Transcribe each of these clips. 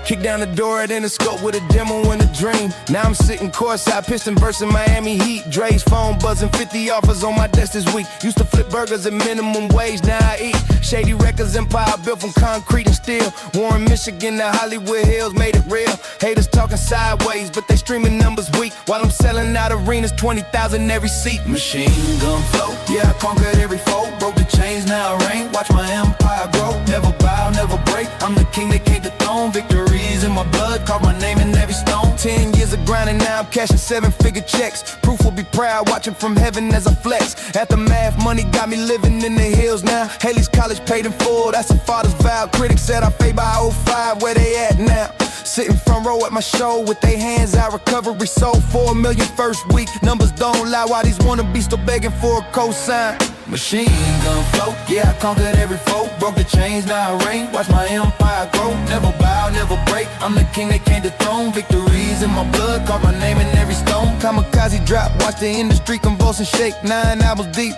Kick down the door, then the scope with a demo and a dream. Now I'm sitting courtside, Piston versus Miami Heat. Dre's phone buzzing, 50 offers on my desk this week. Used to flip burgers at minimum wage, now I eat. Shady Records empire built from concrete and steel. Warren, Michigan to Hollywood Hills made it real. Haters talking sideways, but they streaming numbers weak. While I'm selling out arenas, 20,000 every seat. Machine gun flow, yeah, I conquered every foe. Broke the chains, now I reign. Watch my empire grow. Never bow, never break. I'm the king that can't dethrone. Victories in my blood, carve my name in every stone. 10 years of grinding, now I'm cashing 7-figure checks. Proof will be proud, watching from heaven as I flex. Aftermath, money got me living in the hills now. Haley's college paid in full, that's a father's vow. Critics said I fade by 05, where they at now? Sitting front row at my show with their hands out. Recovery sold 4 million first week. Numbers don't lie, why these wannabes still begging for a cosign? Machine gun float, yeah, I conquered every foe. Broke the chains, now I reign. Watch my empire grow. Never bow, never break. I'm the king that can't dethrone. Victories in my blood, carve my name in every stone. Kamikaze drop, watch the industry convulse and shake. 9 albums deep,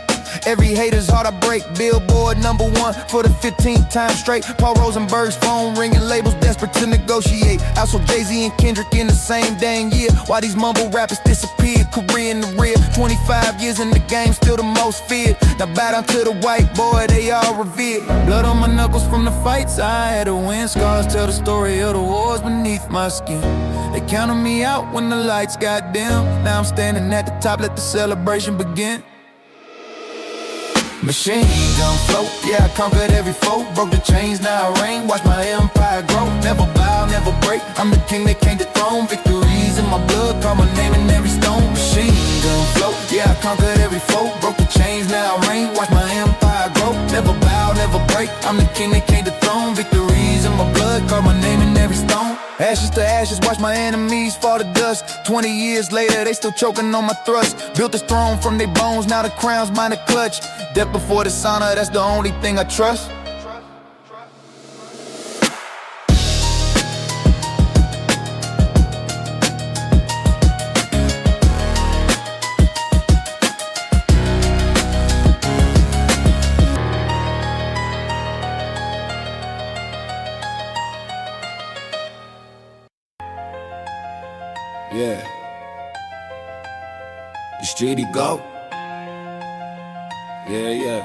every hater's heart I break. Billboard #1 for the 15th time straight. Paul Rosenberg's phone ringing, labels desperate to negotiate. Also Jay-Z and Kendrick in the same dang year. Why these mumble rappers disappeared, career in the rear. 25 years in the game, still the most feared. Now bow down to the white boy, they all revered. Blood on my knuckles from the fights I had to win. Scars tell the story of the wars beneath my skin. They counted me out when the lights got dim. Now I'm standing at the top, let the celebration begin. Machine gun float, yeah, I conquered every foe. Broke the chains, now I reign. Watch my empire grow. Never bow, never break. I'm the king that can't dethrone. Victories in my blood, call my name in every stone. Machine gun float, yeah, I conquered every foe. Broke the chains, now I reign. Watch my empire grow. Never bow, never break. I'm the king that can't dethrone. Victories in my blood, call my name in every stone. Ashes to ashes, watch my enemies fall to dust. 20 years later, they still choking on my thrust. Built this throne from their bones, now the crown's mine to clutch. Death before dishonor, that's the only thing I trust. Yeah. The streety go. Yeah.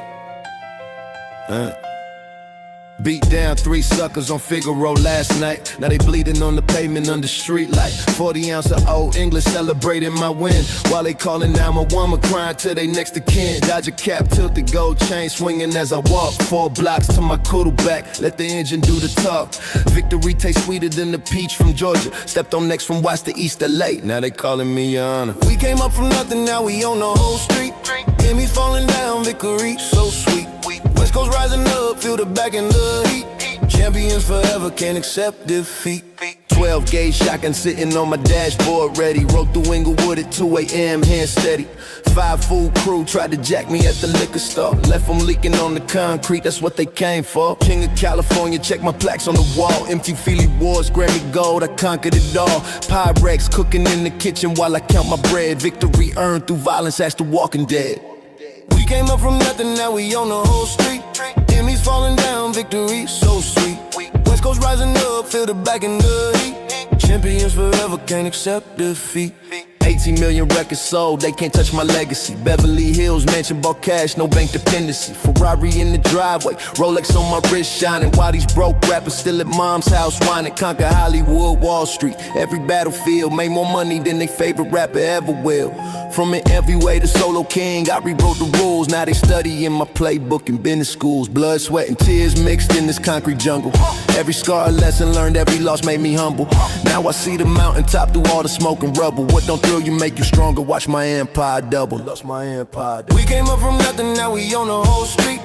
Beat down 3 suckers on Figaro last night. Now they bleeding on the pavement under street light. 40 ounce of old English celebrating my win. While they calling 911, crying to they next to kin. Dodger cap, tilted gold chain swinging as I walk. 4 blocks to my kudu back, let the engine do the talk. Victory tastes sweeter than the peach from Georgia. Stepped on next from Watts to East LA, now they calling me your honor. We came up from nothing, now we on the whole street. Enemies falling down, victory so sweet. West Coast rising up, feel the back in the heat. Champions forever, can't accept defeat. 12 gauge shotgun sitting on my dashboard ready. Rode through Inglewood at 2 a.m, hand steady. 5 full crew tried to jack me at the liquor store. Left them leaking on the concrete, that's what they came for. King of California, check my plaques on the wall. Empty Philly Wars, Grammy Gold, I conquered it all. Pyrex cooking in the kitchen while I count my bread. Victory earned through violence, ask the Walking Dead. We came up from nothing, now we on the whole street. Enemies falling down, victory so sweet. West Coast rising up, feel the back in the heat. Champions forever, can't accept defeat. 18 million records sold, they can't touch my legacy. Beverly Hills mansion, bought cash, no bank dependency. Ferrari in the driveway, Rolex on my wrist shining. While these broke rappers still at mom's house whining. Conquer Hollywood, Wall Street, every battlefield. Made more money than they favorite rapper ever will. From an N.W.A to solo king, I rewrote the rules. Now they study in my playbook in business schools. Blood, sweat, and tears mixed in this concrete jungle. Every scar a lesson learned, every loss made me humble. Now I see the mountaintop through all the smoke and rubble. What don't thrill you make you stronger, watch my empire double. Lost my empire double. We came up from nothing, now we on the whole street.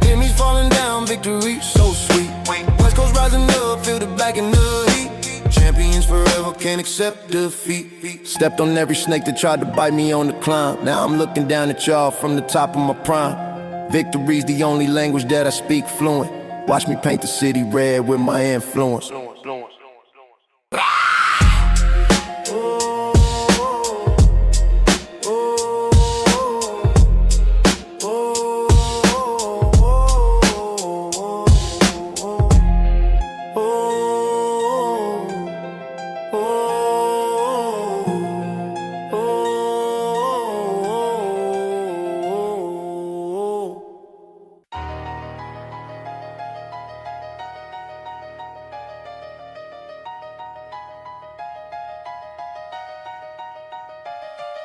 Enemies falling down, victory so sweet. West Coast rising up, feel the back in the heat. Champions forever, can't accept defeat. Stepped on every snake that tried to bite me on the climb. Now I'm looking down at y'all from the top of my prime. Victory's the only language that I speak fluent. Watch me paint the city red with my influence.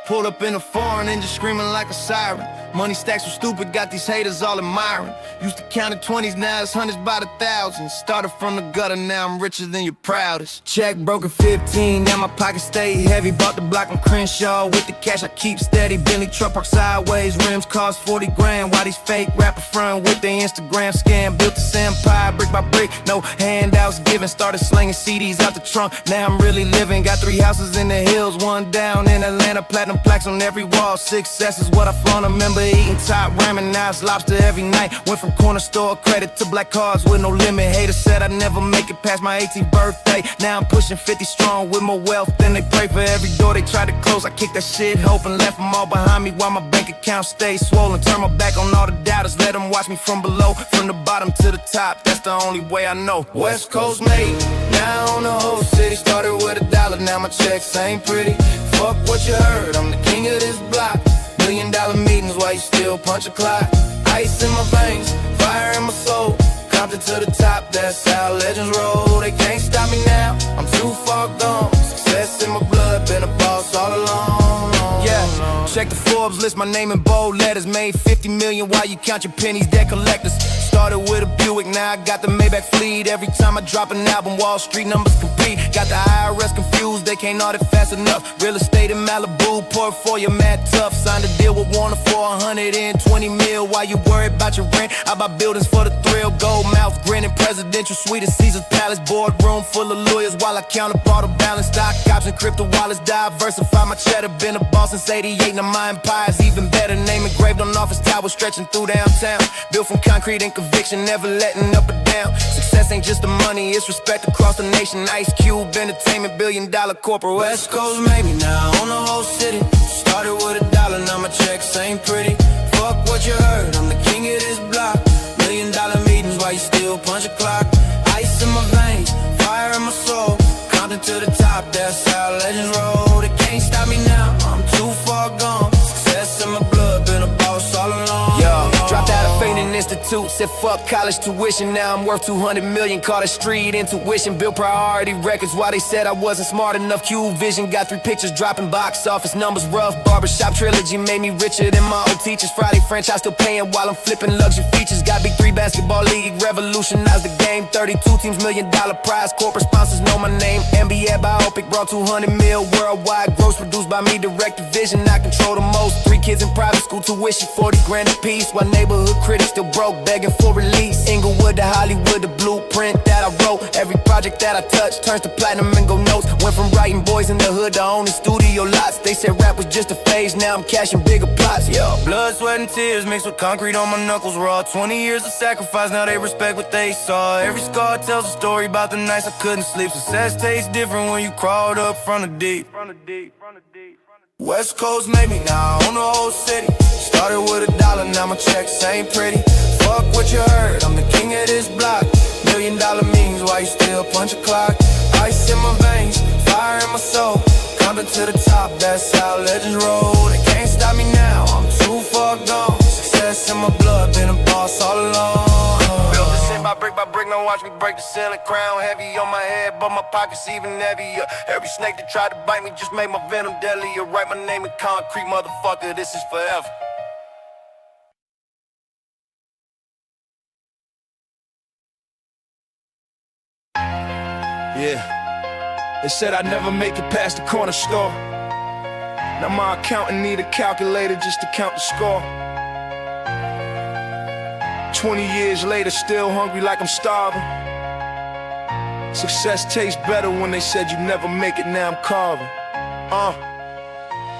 Pulled up in a foreign and just screaming like a siren. Money stacks so stupid, got these haters all admiring. Used to count in 20s, now it's hundreds by the thousands. Started from the gutter, now I'm richer than your proudest. Check broke at 15, now my pockets stay heavy. Bought the block on Crenshaw, with the cash I keep steady. Bentley truck parked sideways, rims cost 40 grand. Why these fake rapper front with their Instagram scam? Built this empire brick by brick, no handouts given. Started slinging CDs out the trunk, now I'm really living. Got 3 houses in the hills, 1 down in Atlanta. Platinum plaques on every wall, success is what I flaunt. I remember eating top ramen, now it's lobster every night. Went from corner store credit to black cards with no limit. Haters said I'd never make it past my 18th birthday. Now I'm pushing 50 strong with more wealth than they pray for. Every door they tried to close, I kicked that shit open, left them all behind me while my bank account stayed swollen. Turn my back on all the doubters, let them watch me from below. From the bottom to the top, that's the only way I know. West Coast made, now on the whole city. Started with $1, now my checks ain't pretty. Fuck what you heard, I'm the king of this block. $1 million meetings while you still punch a clock. Ice in my veins, fire in my soul. Compton to the top, that's how legends roll. They can't stop me now, I'm too far gone. Success in my blood, been a boss all along. Yeah, check the Forbes list, my name in bold letters. Made 50 million while you count your pennies, debt collectors. Started with a Buick, now I got the Maybach fleet. Every time I drop an album, Wall Street numbers compete. Got the IRS confused, they can't audit fast enough. Real estate in Malibu, portfolio mad tough. Signed a deal with Warner for 120 mil. While you worry about your rent, I buy buildings for the thrill. Gold mouth grinning, presidential suite at Caesar's Palace. Boardroom full of lawyers while I count up all the balance. Stock options, crypto wallets, diversify my cheddar. Been a boss since 88, now my empire's even better. Name engraved on office towers, stretching through downtown. Built from concrete and conviction, never letting up or down. Success ain't just the money, it's respect across the nation. Ice Cube, entertainment, $1 billion corporate. West Coast made me, now on the whole city. Started with $1, now my checks ain't pretty. Fuck what you heard, I'm the king of this block. $1 million meetings while you still punch a clock. Ice in my veins, fire in my soul. Compton to the top, that's how legends roll. They can't stop me now, I'm too far gone. Success in my blood, been a boss all along. Yo, dropped out of Fading Institute, said fuck college tuition. Now I'm worth 200 million, caught a street intuition. Built priority records while they said I wasn't smart enough. Q Vision, got 3 pictures dropping, box office numbers rough. Barbershop trilogy made me richer than my old teachers. Friday franchise still paying while I'm flipping luxury features. Got Big 3 basketball league, revolutionized the game. 32 teams, $1 million prize. Corporate sponsors know my name. N.W.A biopic brought 200 mil worldwide. Gross produced by me, direct division. I control the most. 3 kids in private school, tuition 40 grand a piece. While neighborhood critics still broke, begging for release. Inglewood to Hollywood, the blueprint that I wrote. Every project that I touch turns to platinum and go notes. Went from writing boys in the hood to owning studio lots. They said rap was just a phase, now I'm cashing bigger plots. Yo, blood, sweat, and tears mixed with concrete on my knuckles raw. 20 years of sacrifice, now they respect what they saw. Every scar tells a story about the nights I couldn't sleep. Success tastes different when you crawled up from the deep. West Coast made me, now on the whole city. Started with $1, now my checks ain't pretty. Fuck what you heard, I'm the king of this block. $1 million meetings while you still punch a clock. Ice in my veins, fire in my soul. Compton to the top, that's how legends roll. They can't stop me now, I'm too far gone. Success in my blood, been a boss all along. Built this in by brick, now watch me break the ceiling. Crown heavy on my head, but my pockets even heavier. Every snake that tried to bite me just made my venom deadlier. Write my name in concrete, motherfucker, this is forever. Yeah, they said I'd never make it past the corner store. Now my accountant need a calculator just to count the score. 20 years later, still hungry like I'm starving. Success tastes better when they said you never make it, now I'm carving.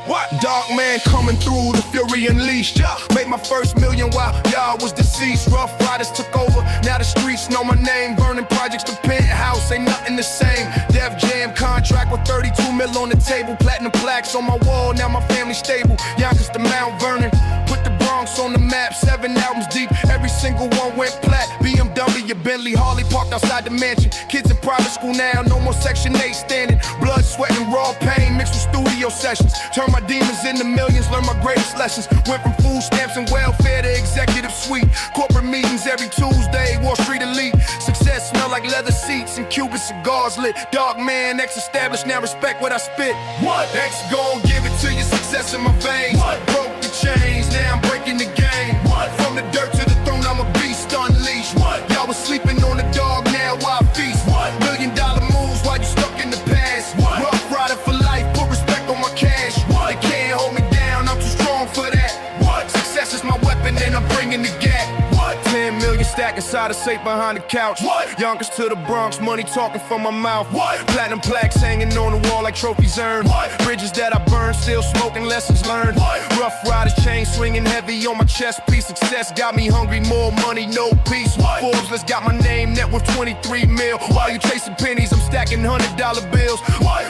What? Dark man coming through, the fury unleashed. Made my first million while y'all was deceased. Rough Riders took over, now the streets know my name. Burning projects, the penthouse, ain't nothing the same. Def Jam contract with 32 mil on the table. Platinum plaques on my wall, now my family stable. Yonkers to Mount Vernon, put the Bronx on the map. 7 albums deep, every single one went plat. BMW, Bentley, Harley parked outside the mansion. Kids in private school now, no more Section 8 standing. Blood, sweat, and raw pain mixed with studio sessions. Turn my demons into millions, learn my greatest lessons. Went from food stamps and welfare to executive suite. Corporate meetings every Tuesday, Wall Street elite. Success smell like leather seats and Cuban cigars lit. Dark man, ex-established, now respect what I spit. What? X gon' give it to you. success in my veins. Broke the chains, now I'm breaking the game. From the dirt to the throne, I'm a beast unleashed. Y'all was sleeping on the dog, now I feast. $1 million moves while you stuck in the past. Rough rider for life, put respect on my cash. They can't hold me down, I'm too strong for that. Success is my weapon and I'm bringing the gap. 10 million stacked inside a safe behind the couch. Youngest to the Bronx, money talking from my mouth. Platinum plaques hanging on the wall like trophies earned. Bridges that I burned, still smoking, lessons learned. Rough riders, chain swinging heavy on my chest piece. Success got me hungry, more money, no peace. Forbes, let's got my name net worth 23 mil. While you chasing pennies, I'm stacking $100 bills.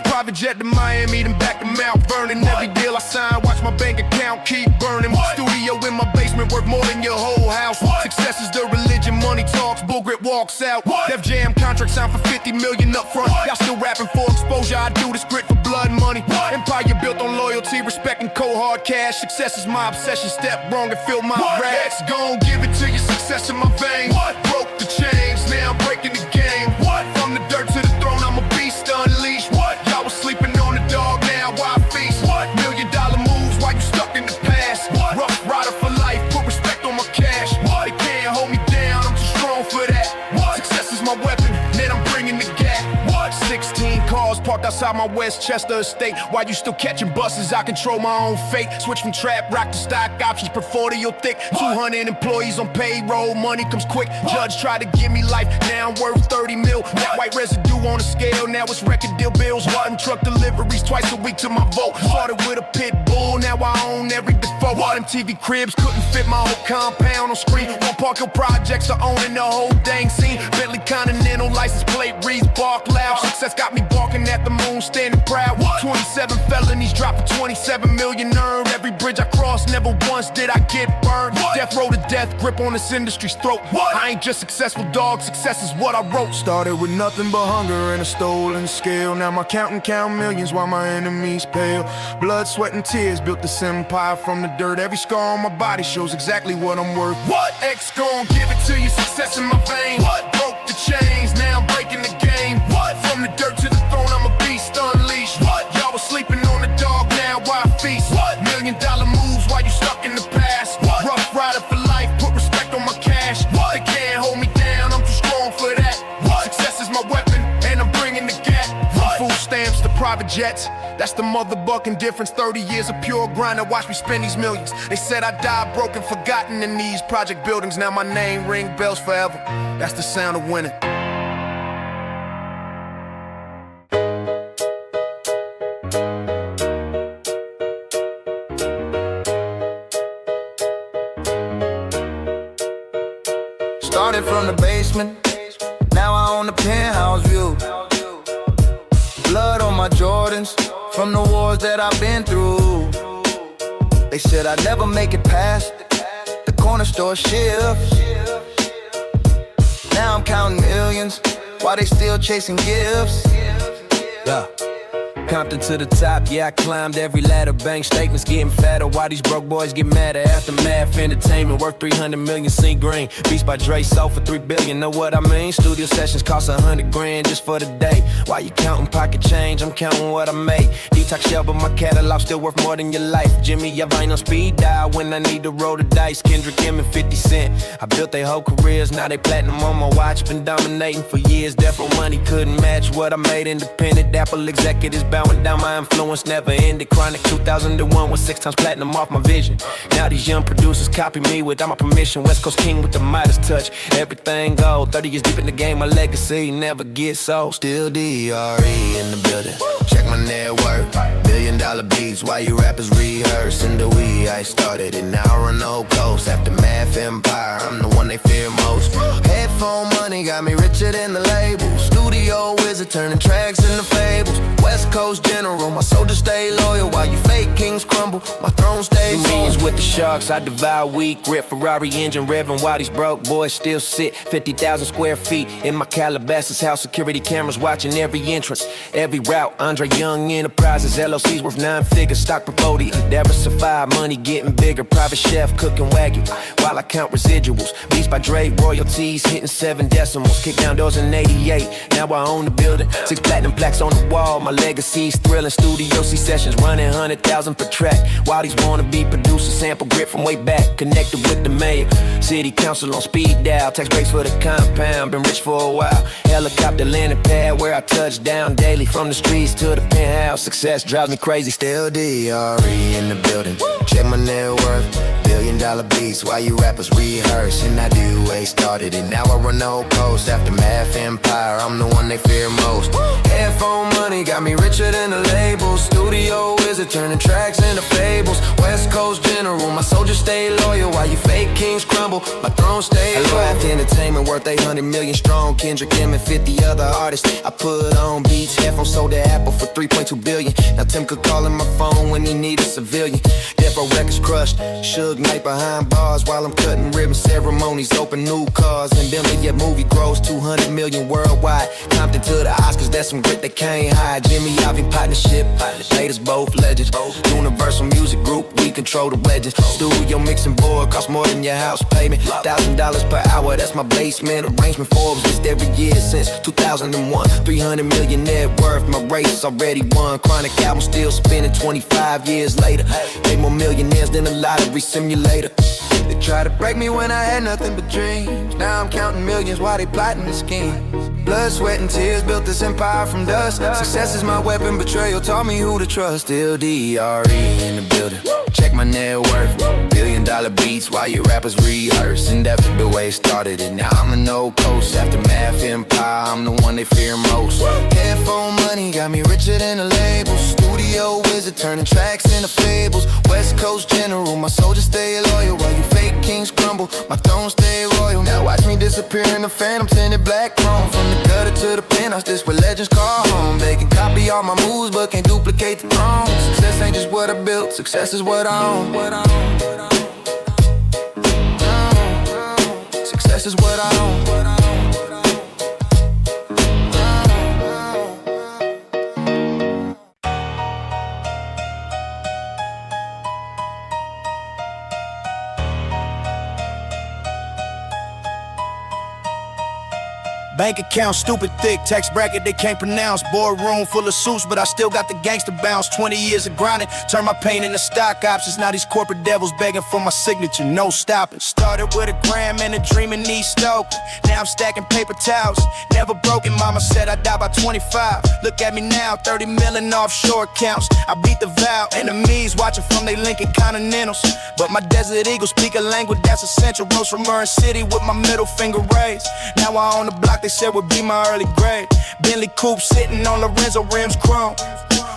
Private jet to Miami, then back to Mount Vernon. Every deal I sign, watch my bank account keep burning. Studio in my basement worth more than your whole house. Success is the religion, money talks, bull grip walks out. Def Jam contract signed for 50 million up front. Y'all still rapping for exposure, I do this grit for blood money. Empire built on loyalty, respect and cold hard cash. Success is my obsession, step wrong and feel my rags. Gon' give it to you, success in my veins. Broke the chains, now I'm breaking the game. From the dirt to the throne, I'm a beast unleashed. Y'all was sleeping on the dog, now I feast. $1 million moves while you stuck in the past. Rough rider for life, put respect on my cash. They can't hold me down, I'm too strong for that. Success is my weapon, then I'm bringing the gap. 16 cars parked outside my Westchester estate. While you still catching buses, I control my own fate. Switch from trap rock to stock options, prefer to your thick. 200 employees on payroll, money comes quick. Judge tried to give me life, now I'm worth 30 mil. That white residue on the scale, now it's record deal bills. Rotten truck deliveries twice a week to my vote. Started with a pit bull, now I own every default. All them TV cribs couldn't fit my whole compound on screen. One Park Hill projects are owning the whole dang scene. Bentley Continental license plate reads bark loud. Success got me barking at the moon, standing proud. 27 felonies dropped for 27 million earned. Every bridge I crossed, never once did I get burned. Death row to death, grip on this industry's throat. I ain't just successful, dog, success is what I wrote. Started with nothing but hunger and a stolen scale. Now my counting count millions while my enemies pale. Blood, sweat and tears built this empire from the dirt. Every scar on my body shows exactly what I'm worth. X gon' give it to you, success in my veins. Broke the chains, now I'm breaking the game. From the dirt to the throne, I'm a beast unleashed. Y'all was sleeping on the dog, now I feast. $1 million moves while you stuck in the past. Rough rider for life, put respect on my cash. They can't hold me down, I'm too strong for that. Success is my weapon, and I'm bringing the gap. From food stamps to private jets, that's the motherfucking difference. 30 years of pure grind, now watch me spend these millions. They said I died broken, forgotten in these project buildings. Now my name ring bells forever, that's the sound of winning. Started from the basement, now I own the penthouse view. Blood on my Jordans, from the wars that I've been through. They said I'd never make it past the corner store shift. Now I'm counting millions, while they still chasing gifts. Yeah. Compton to the top, yeah, I climbed every ladder. Bank statements getting fatter. Why these broke boys get madder? Aftermath entertainment worth 300 million. See green. Beats by Dre sold for 3 billion. Know what I mean? Studio sessions cost 100 grand just for the day. Why you counting pocket change? I'm counting what I made. Detox shell, but my catalog still worth more than your life. Jimmy, your ain't on speed dial when I need to roll the dice. Kendrick, Eminem, 50 Cent. I built their whole careers, now they platinum on my watch. Been dominating for years. Death row money couldn't match what I made. Independent Apple executives bowing down, my influence never ended. Chronic 2001 was 6 times platinum off my vision. Now these young producers copy me without my permission. West Coast king with the Midas touch. Everything gold. 30 years deep in the game, my legacy never gets old. Still D.R.E. in the building. Check my net worth. $1 billion beats while you rappers rehearse. N.W.A. I started it, now I run the whole coast. Aftermath empire, I'm the one they fear most. Headphone money got me richer than the label. Studio wizard turning tracks into fables. West Coast general, my soldiers stay loyal while you fake kings crumble. My throne stays millions with the sharks. I devour weak grip, Ferrari engine revving while these broke boys still sit. 50,000 square feet in my Calabasas house. Security cameras watching every entrance, every route. Andre Young Enterprises, LLCs worth 9 figures. Stock Promoted, diversify, money getting bigger. Private chef cooking Wagyu while I count residuals. Beats by Dre, royalties hitting 7 decimals. Kick down doors in 88, now I own the building. 6 platinum plaques on the wall, my legacy's thrilling. Studio C sessions running 100,000 100,000 per track. While these wannabe producers sample grit from way back. Connected with the mayor, city council on speed dial. Tax breaks for the compound, been rich for a while. Helicopter landing pad where I touch down daily. From the streets to the penthouse, success drives me crazy. Still D.R.E. in the building, check my net worth. $1 billion beats while you rappers rehearse. N.W.A. started it, now I run the whole coast. Aftermath empire, I'm the one they fear most. Headphone money got me richer than the labels. Studio wizard turning tracks into fables. West Coast general, my soldiers stay loyal. While you fake kings crumble, my throne stay loyal. After entertainment worth 800 million strong. Kendrick, Eminem, and 50 other artists. I put on beats, headphones sold to Apple for 3.2 billion. Now Tim could call in my phone when he need a civilian. Death Row records crushed, Suge Knight behind bars while I'm cutting ribbons. Ceremonies open new cars, and then the movie grows 200 million worldwide. Compton to the Oscars, that's some grit they can't hide. Jimmy Iovine partnership, haters both legends. Universal Music Group, we control the legends. Studio mixing board costs more than your house payment. $1,000 per hour, that's my basement arrangement. Forbes list every year since 2001. 300 million net worth, my race already won. Chronic album still spinning 25 years later. Made more millionaires than a lottery simulator. They tried to break me when I had nothing but dreams. Now I'm counting millions while they plotting the scheme. Blood, sweat, and tears built this empire from dust. Success is my weapon, betrayal taught me who to trust. Still D.R.E. in the building, check my net worth. $1 billion beats while you rappers rehearse. N.W.A. started it, now I'm the no coast. Aftermath empire, I'm the one they fear most. Headphone money got me richer than the labels. Studio wizard turning tracks into fables. West Coast general, my soldiers stay loyal. While you fake kings crumble, my throne stay royal. Now watch me disappear in the phantom tinted black chrome. From the gutter to the penthouse, this where legends call home. They can copy all my moves but can't duplicate the throne. Success ain't just what I built, success is what I own. Success is what I own. Bank account stupid thick, tax bracket they can't pronounce. Boardroom full of suits, but I still got the gangster bounce. 20 years of grinding, turn my pain into stock options. Now these corporate devils begging for my signature, no stopping. Started with a gram and a dream in East Oakland. Now I'm stacking paper towels, never broken. Mama said I'd die by 25. Look at me now, 30 million offshore accounts. I beat the vow, enemies watching from they Lincoln Continentals. But my Desert Eagles speak a language that's essential. Rose from Murray City with my middle finger raised. Now I own the block they said would be my early grade. Bentley coupe sitting on Lorenzo rims chrome.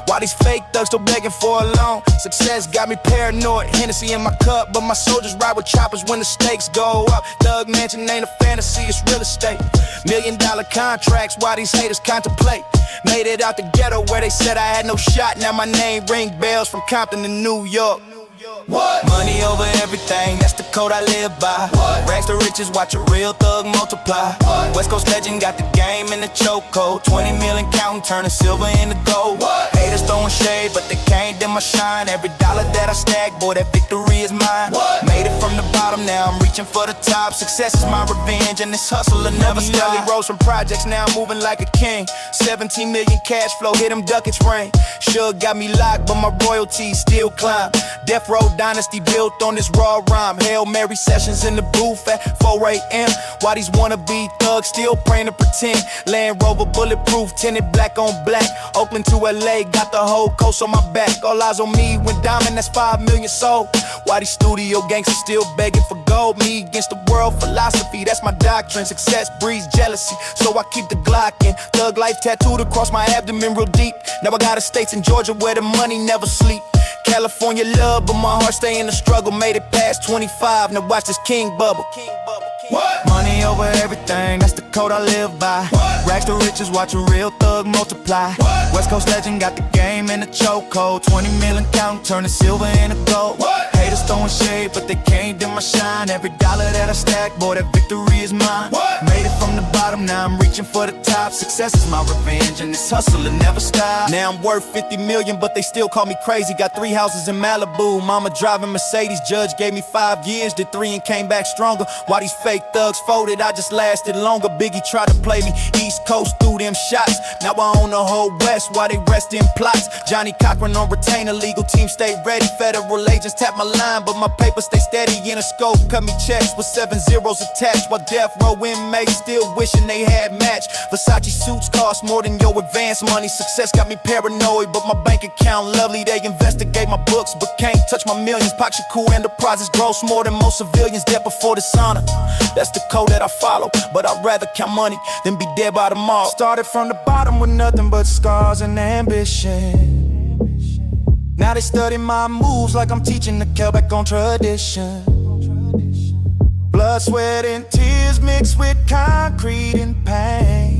While these fake thugs still begging for a loan. Success got me paranoid, Hennessy in my cup. But my soldiers ride with choppers when the stakes go up. Thug mansion ain't a fantasy, it's real estate. $1 million contracts while these haters contemplate. Made it out the ghetto where they said I had no shot. Now my name ring bells from Compton to New York. What? Money over everything, that's the code I live by. What? Rags to riches, watch a real thug multiply. What? West Coast legend got the game in the chokehold. 20 million counting, turning silver into gold. What? Haters throwing shade, but they can't dim my shine. Every dollar that I stack, boy, that victory is mine. What? Made it from the bottom, now I'm reaching for the top. Success is my revenge, and this hustle will never stop. Rose from projects, now I'm moving like a king. 17 million cash flow, hit them ducats rain. Suge got me locked, but my royalties still climb. Death Row dynasty built on this raw rhyme. Hail Mary sessions in the booth at 4 a.m. While these wannabe thugs still praying to pretend. Land Rover bulletproof, tinted black on black. Oakland to LA, got the whole coast on my back. All eyes on me, when diamond, that's 5 million sold. While these studio gangsters still begging for gold. Me against the world philosophy, that's my doctrine. Success breeds jealousy, so I keep the Glock in. Thug life tattooed across my abdomen real deep. Now I got estates in Georgia where the money never sleep. California love, but my heart stay in the struggle. Made it past 25, now watch this king bubble. What? Money over everything, that's the code I live by. What? Rags to riches, watch a real thug multiply. What? West Coast legend got the game in the chokehold. 20 million counting, turning silver into gold. What? Haters throwing shade, but they can't dim my shine. Every dollar that I stack, boy, that victory is mine. What? Made it from the bottom, now I'm reaching for the top. Success is my revenge, and this hustle will never stop. Now I'm worth 50 million, but they still call me crazy. Got 3 houses in Malibu, mama driving Mercedes. Judge gave me 5 years, did 3 and came back stronger. Why these fake thugs folded, I just lasted longer. Biggie tried to play me, East Coast through them shots. Now I own the whole West, why they rest in plots. Johnny Cochran on retainer, legal team stay ready. Federal agents tap my line, but my paper stay steady. In a scope, cut me checks with 7 zeros attached. While death row inmates still wishing they had match. Versace suits cost more than your advance money. Success got me paranoid, but my bank account lovely. They investigate my books, but can't touch my millions. Pakshaku Enterprises gross more than most civilians. Dead before dishonor, that's the code that I follow. But I'd rather count money than be dead by tomorrow. Started from the bottom with nothing but scars and ambition. Now they study my moves like I'm teaching the Kel back on tradition. Blood, sweat, and tears mixed with concrete and pain.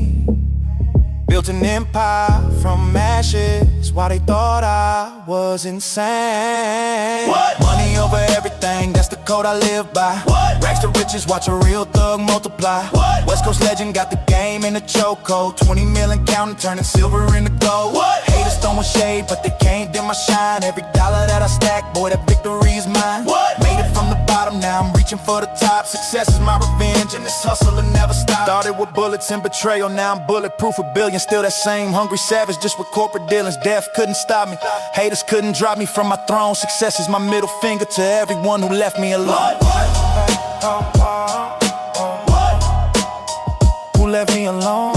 Built an empire from ashes while they thought I was insane. What? Money over everything, that's the code I live by. What? Rags to riches, watch a real thug multiply. What? West Coast legend, got the game in the chokehold. 20 million counting, turning silver into gold. What? Haters throwing shade, but they can't dim my shine. Every dollar that I stack, boy, that victory is mine. What? Made it from the bottom, now I'm reaching for the top. Success is my revenge, and this hustle will never stop. Started with bullets and betrayal, now I'm bulletproof with billions. Still that same hungry savage, just with corporate dealings. Death couldn't stop me, haters couldn't drop me from my throne. Success is my middle finger to everyone who left me alone. Who left me alone?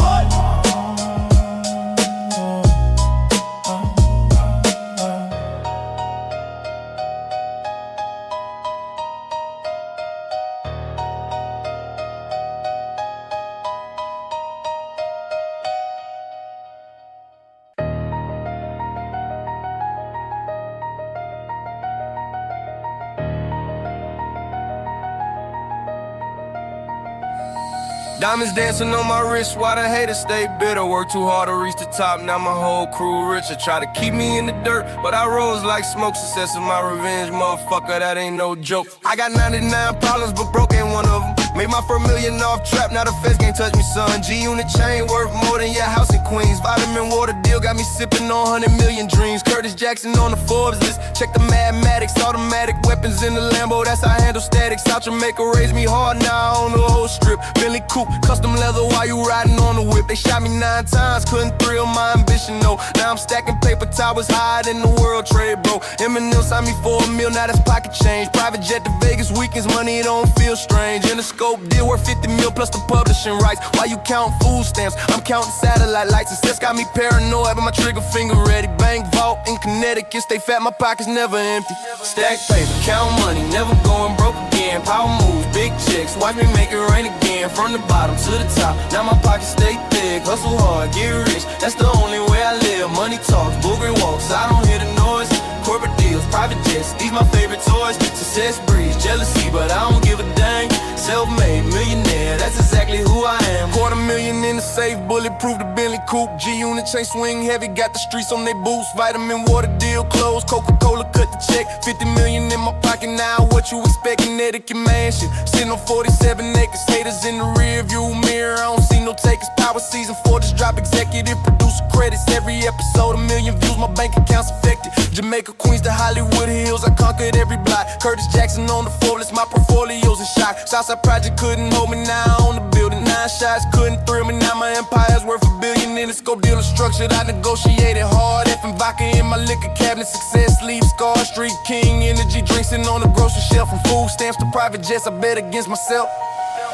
Diamonds dancing on my wrist while the haters stay bitter. Work too hard to reach the top, now my whole crew richer. Try to keep me in the dirt, but I rose like smoke. Success is my revenge, motherfucker, that ain't no joke. I got 99 problems, but broke ain't one of them. Made my $1 million off trap, now the feds can't touch me, son. G-Unit chain worth more than your house in Queens. Vitamin water deal got me sipping on 100 million dreams. Curtis Jackson on the Forbes list, check the mathematics. Automatic weapons in the Lambo, that's how I handle statics. South Jamaica raised me hard, now I own the whole strip. Bentley coupe, custom leather while you riding on the whip. They shot me 9 times, couldn't thrill my ambition, no. Now I'm stacking paper towers higher than the world trade, bro. Eminem signed me for $1 million, now that's pocket change. Private jet to Vegas weekends, money don't feel strange. In the scope deal worth 50 mil plus the publishing rights. While you count food stamps, I'm counting satellite lights. Success got me paranoid, but my trigger finger ready. Bank vault in Connecticut, stay fat, my pockets never empty. Stack paper, count money, never going broke again. Power moves, big checks, watch me make it rain again. From the bottom to the top, now my pockets stay thick. Hustle hard, get rich, that's the only way I live. Money talks, booger walks, I don't hear the noise. Corporate deals, private jets, these my favorite toys. Success breeds, jealousy, but I don't give a dang. Self-made millionaire, that's exactly who I am. $250,000 in the safe, bulletproof the Bentley coupe. G-Unit chain swing heavy, got the streets on they boots. Vitamin water deal closed, Coca-Cola cut the check. 50 million in my pocket now, what you expect? Connecticut mansion, sitting on 47 acres. Haters in the rear view mirror, I don't see no takers. Power season 4, just drop executive producer credits. Every episode, 1 million views, my bank account's affected. Jamaica, Queens to Hollywood Hills, I conquered every block. Curtis Jackson on the Forbes, my portfolio's in shock. Southside Project couldn't hold me, now I own the building. 9 shots couldn't thrill me, now my empire's worth $1 billion. In the scope deal is structured, I negotiated hard. Effing vodka in my liquor cabinet, success leaves scar. Street king, energy drinks sitting on the grocery shelf. From food stamps to private jets, I bet against myself.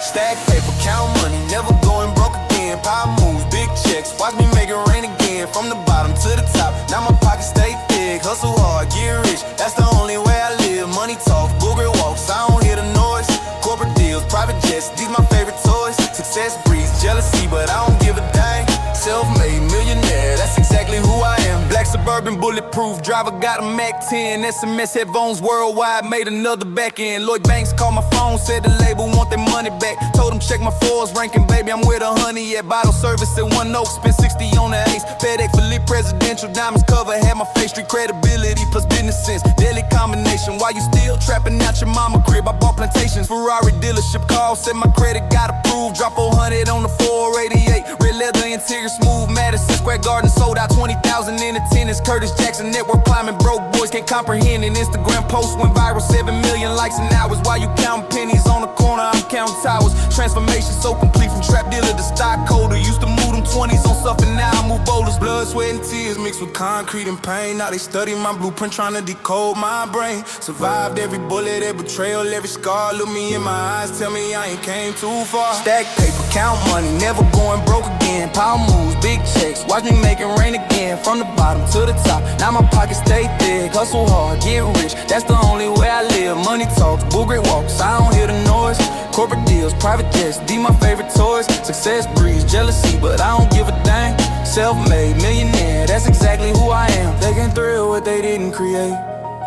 Stack paper, count money, never going broke again. Power moves, big checks, watch me make it rain again. From the bottom to the top, now my pockets stay thick. Hustle hard, get rich, that's the only way I live. Money talks, booger walks, I don't hear the noise. Corporate deals, private jets, these my favorite toys. Success breeds jealousy, but I don't give a dang. Self-made millionaire, that's exactly who I am. Black suburban bullet bulletproof. Driver got a Mac 10, SMS headphones worldwide, made another back end. Lloyd Banks called my phone, said the label want their money back. Told him check my fours ranking, baby, I'm with 100 at bottle service at One Oak. Spent 60 on the ace, FedEx Philippe presidential diamonds cover. Had my face street credibility plus business sense. Deadly combination, while you still trapping out your mama crib. I bought plantations, Ferrari dealership call, said my credit got approved. Drop 400 on the 488, red leather interior smooth. Madison Square Garden sold out 20,000 in attendance. Curtis Jackson network climbing, broke boys can't comprehend. An Instagram post went viral, 7 million likes in hours. While you counting pennies on the corner, I'm counting towers. Transformation so complete from trap dealer to stockholder. Used to move them 20s on something, now I move boulders. Blood, sweat, and tears mixed with concrete and pain. Now they study my blueprint, trying to decode my brain. Survived every bullet, every betrayal, every scar. Look me in my eyes, tell me I ain't came too far. Stack paper, count money, never going broke again. Power moves, big checks, watch me make it rain again. From the bottom to the top, now my pockets stay thick. Hustle hard, get rich, that's the only way I live. Money talks, bull great walks, I don't hear the noise. Corporate deals, private jets, these my favorite toys. Success breeds jealousy, but I don't give a dang. Self-made millionaire, that's exactly who I am. They can thrill what they didn't create.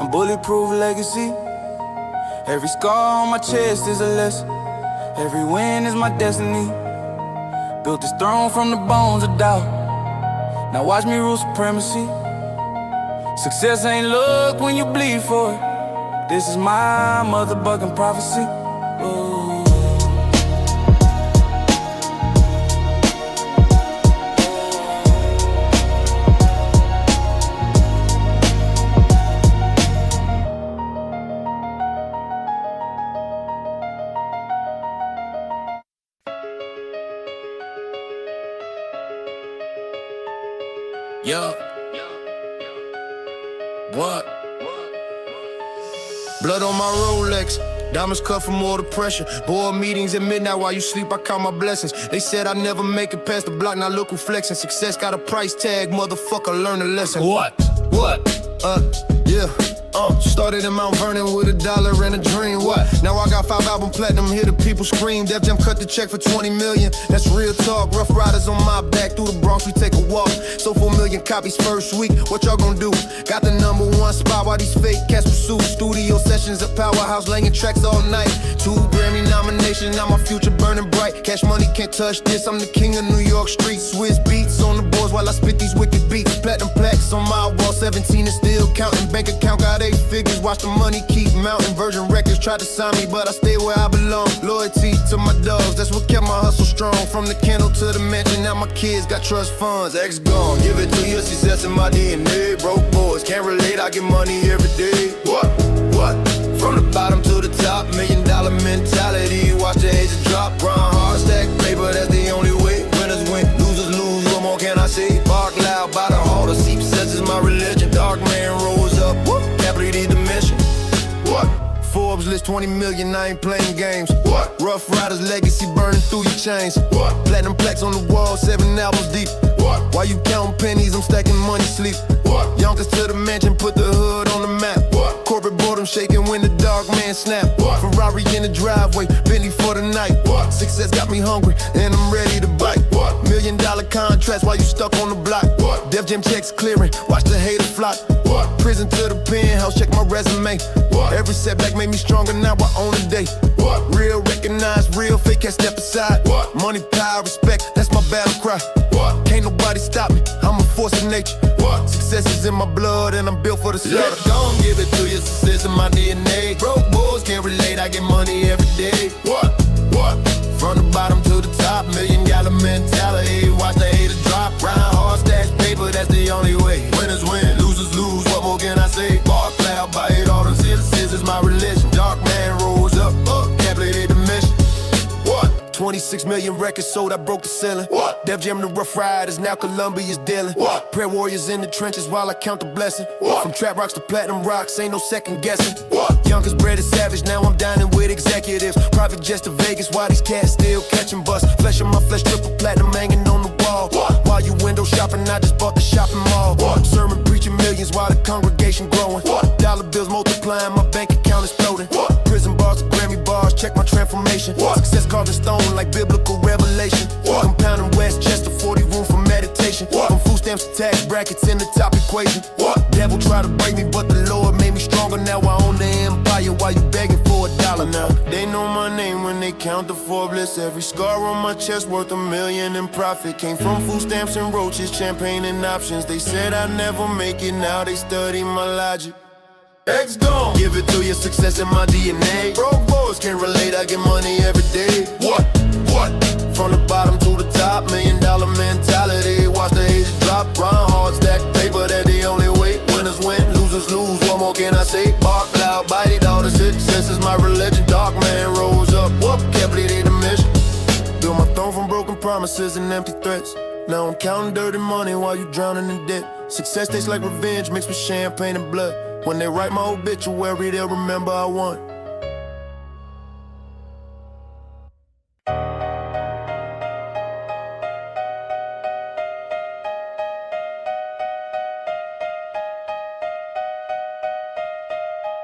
I'm bulletproof legacy. Every scar on my chest is a lesson. Every win is my destiny. Built this throne from the bones of doubt. Now watch me rule supremacy. Success ain't luck when you bleed for it. This is my motherfucking prophecy. Ooh. Yo. What? Blood on my Rolex, diamonds cut from all the pressure. Board meetings at midnight while you sleep, I count my blessings. They said I'd never make it past the block, now look who flexing. Success got a price tag, motherfucker, learn a lesson. What? Yeah. Started in Mount Vernon with $1 and a dream. What? Now I got 5 album platinum, hear the people scream. Def Jam cut the check for 20 million. That's real talk. Rough Riders on my back through the Bronx, we take a walk. Sold 4 million copies first week. What y'all gonna do? Got the #1 spot while these fake cats pursue. Studio sessions at Powerhouse, laying tracks all night. 2 Grammy nominations, now my future burning bright. Cash money can't touch this. I'm the king of New York streets. Swiss beats on the boards while I spit these wicked beats. Platinum plaques on my wall, 17 and still counting. Bank account got 8 figures, watch the money keep mounting. Virgin Records tried to sign me, but I stay where I belong. Loyalty to my dogs, that's what kept my hustle strong. From the kennel to the mansion, now my kids got trust funds. Ex gone, give it to you, success in my DNA. Broke boys, can't relate, I get money every day. What? From the bottom to the top, $1 million mentality. Watch the ages drop, grind hard, stack paper, that's the only way. Winners win, losers lose, what more can I say? Bark loud by the hall, the seep sets is my religion. Dark man rose up, complete the mission. What? Forbes list 20 million, I ain't playing games. What? Rough Riders legacy burning through your chains. What? Platinum plaques on the wall, 7 albums deep. What? While you counting pennies, I'm stacking money sleep. What? Yonkers to the mansion, put the hood on the map. What? Corporate boredom shaking when the dog man snap. What? Ferrari in the driveway, Bentley for the night. What? Success got me hungry, and I'm ready to bite. What? $1 million contracts while you stuck on the block. What? Def Jam checks clearing, watch the hater flock. What? Prison to the penthouse, check my resume. What? Every setback made me stronger, now I own a day. What? Real recognized, real fake can't step aside. What? Money, power, respect, that's my battle cry. What? Can't nobody stop me, I'm a force of nature. What? Success is in my blood and I'm built for the slaughter. Don't give it to you, success in my DNA. Broke boys can't relate, I get money every day. What? From the bottom to the top, $1 million mentality. Watch the haters drop, grind hard, stash paper, that's the only way. Winners win, losers lose, what more can I say? Bark cloud, buy it all, them citizens is my religion. Dark man rose up, complete the mission. What? 26 million records sold, I broke the ceiling. What? Def Jam the Rough Riders, now Columbia's dealing. What? Prayer warriors in the trenches while I count the blessing. What? From trap rocks to platinum rocks, ain't no second guessing. What? Youngest bred is savage, now I'm dining with executives. Private jets to Vegas, while these cats still catching bus. Flesh on my flesh, triple platinum hanging on the wall. What? While you window shopping, I just bought the shopping mall. What? Sermon preaching millions while the congregation growing. What? Dollar bills multiplying, my bank account exploding. What? Prison bars to Grammy bars, check my transformation. What? Success carved in stone like biblical revelation. What? Compounding Westchester, 40 room for meditation. nation. From food stamps to tax brackets in the top equation. Devil tried to break me, but the Lord made me stronger. Now I own the empire while you begging for $1 now. They know my name when they count the Forbes list. Every scar on my chest worth $1 million in profit. Came from food stamps and roaches, champagne and options. They said I'd never make it, now they study my logic. X gone, give it to your success in my DNA. Broke boys can't relate, I get money every day. What? From the bottom to the top, $1 million mentality. Watch the ages drop, grind hard, stack paper, that the only way. Winners win, losers lose, what more can I say? Bark loud, bite it, all the success is my religion. Dark man rose up, whoop, can't believe they the mission. Built my throne from broken promises and empty threats. Now I'm counting dirty money while you drowning in debt. Success tastes like revenge mixed with champagne and blood. When they write my obituary, they'll remember I won.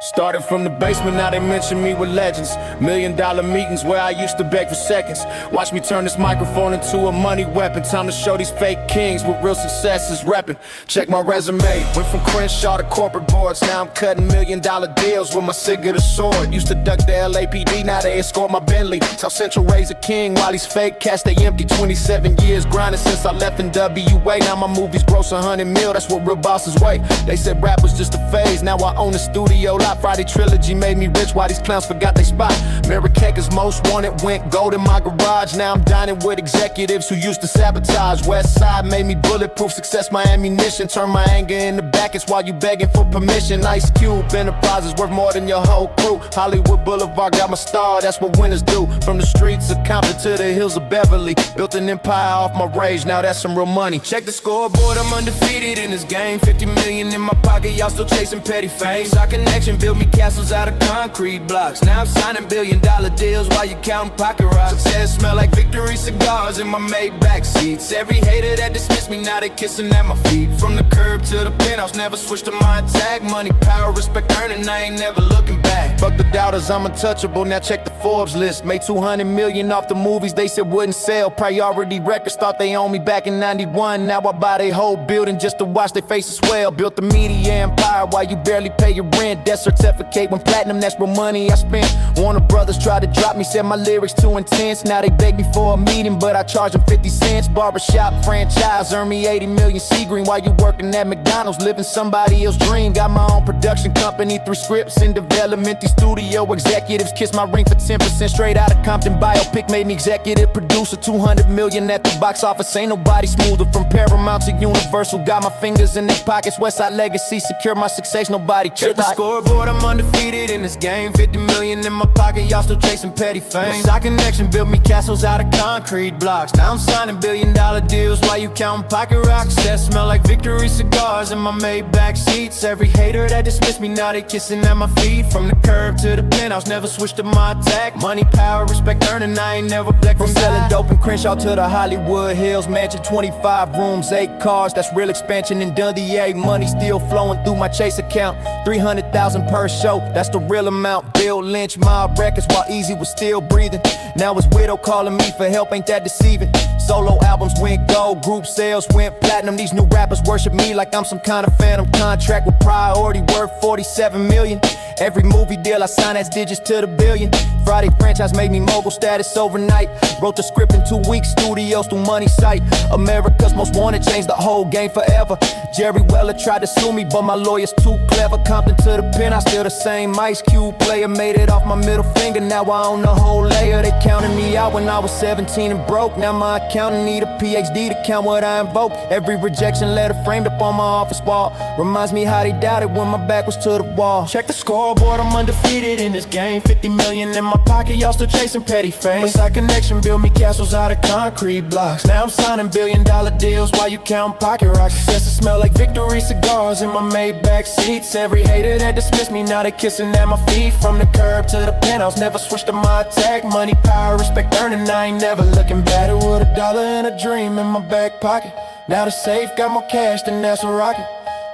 Started from the basement, now they mention me with legends. $1 million meetings where I used to beg for seconds. Watch me turn this microphone into a money weapon. Time to show these fake kings what real success is reppin'. Check my resume, went from Crenshaw to corporate boards. Now I'm cutting $1 million deals with my cigarette or sword. Used to duck the LAPD, now they escort my Bentley. South Central raise a king while these fake cats they empty. 27 years grinding since I left N.W.A. Now my movies gross 100 mil, that's what real bosses weigh. They said rap was just a phase, now I own a studio lot. Friday trilogy made me rich while these clowns forgot they spot. Mary Kaka's most wanted went gold in my garage. Now I'm dining with executives who used to sabotage. West Side made me bulletproof, success my ammunition. Turn my anger into backers while you begging for permission. Ice Cube Enterprises worth more than your whole crew. Hollywood Boulevard got my star, that's what winners do. From the streets of Compton to the hills of Beverly, built an empire off my rage, now that's some real money. Check the scoreboard, I'm undefeated in this game. 50 million in my pocket, y'all still chasing petty fame. Our connection built me castles out of concrete blocks. Now I'm signing $1 billion deals while you counting pocket rocks. Success smell like victory cigars in my Maybach seats. Every hater that dismissed me, now they kissing at my feet. From the curb to the penthouse, never switched to my attack. Money, power, respect earning, I ain't never looking back. Fuck the doubters, I'm untouchable, now check the Forbes list. Made 200 million off the movies they said wouldn't sell. Priority Records thought they owned me back in 91. Now I buy their whole building just to watch their faces swell. Built the media empire while you barely pay your rent. Death certificate when platinum, that's real money I spent. Warner Brothers tried to drop me, said my lyrics too intense. Now they beg me for a meeting, but I charge them 50 cents. Barbershop franchise earn me 80 million Seagreen while you working at McDonald's, living somebody else's dream. Got my own production company, 3 scripts in development. These studio executives kiss my ring for 10% straight out of Compton. Biopic made me executive producer, 200 million at the box office. Ain't nobody smoother, from Paramount to Universal. Got my fingers in their pockets, Westside legacy, secure my success, nobody check the scoreboard, I'm undefeated in this game. 50 million in my pocket, y'all still chasing petty fame. Our connection built me castles out of concrete blocks. Now I'm signing $1 billion deals while you counting pocket rocks. That smell like victory cigars in my Maybach seats. Every hater that dismissed me, now they kissing at my feet. From the curb to the penthouse, never switched to my attack. Money, power, respect earning, I ain't never black. From selling dope in Crenshaw to the Hollywood Hills mansion, 25 rooms, 8 cars, that's real expansion in N.W.A. Money still flowing through my Chase account, 300,000 per show, that's the real amount. Bill Lynch, Mob Records while Easy was still breathing. Now his widow calling me for help, ain't that deceiving? Solo albums went gold, group sales went platinum. These new rappers worship me like I'm some kind of phantom. Contract with priority worth 47 million. Every movie deal I sign, that's digits to the billion. Friday franchise made me mogul status overnight. Wrote the script in 2 weeks, studios through money sight. America's most wanted, changed the whole game forever. Jerry Weller tried to sue me, but my lawyer's too clever. Compton to the pen, I still the same Ice Cube player. Made it off my middle finger, now I own the whole layer. They counted me out when I was 17 and broke. Now my accountant need a PhD to count what I invoke. Every rejection letter framed up on my office wall reminds me how they doubted when my back was to the wall. Check the scoreboard, I'm undefeated in this game. 50 million in my pocket, y'all still chasing petty fame. Westside connection built me castles out of concrete blocks. Now I'm signing $1 billion deals while you count pocket rocks. Success to smell like victory cigars in my Maybach seats. Every hater that dismissed me, now they kissing at my feet. From the curb to the penthouse, never switched to my attack. Money, power, respect earning, I ain't never looking better. With $1 and a dream in my back pocket. Now the safe got more cash than that's a rocket.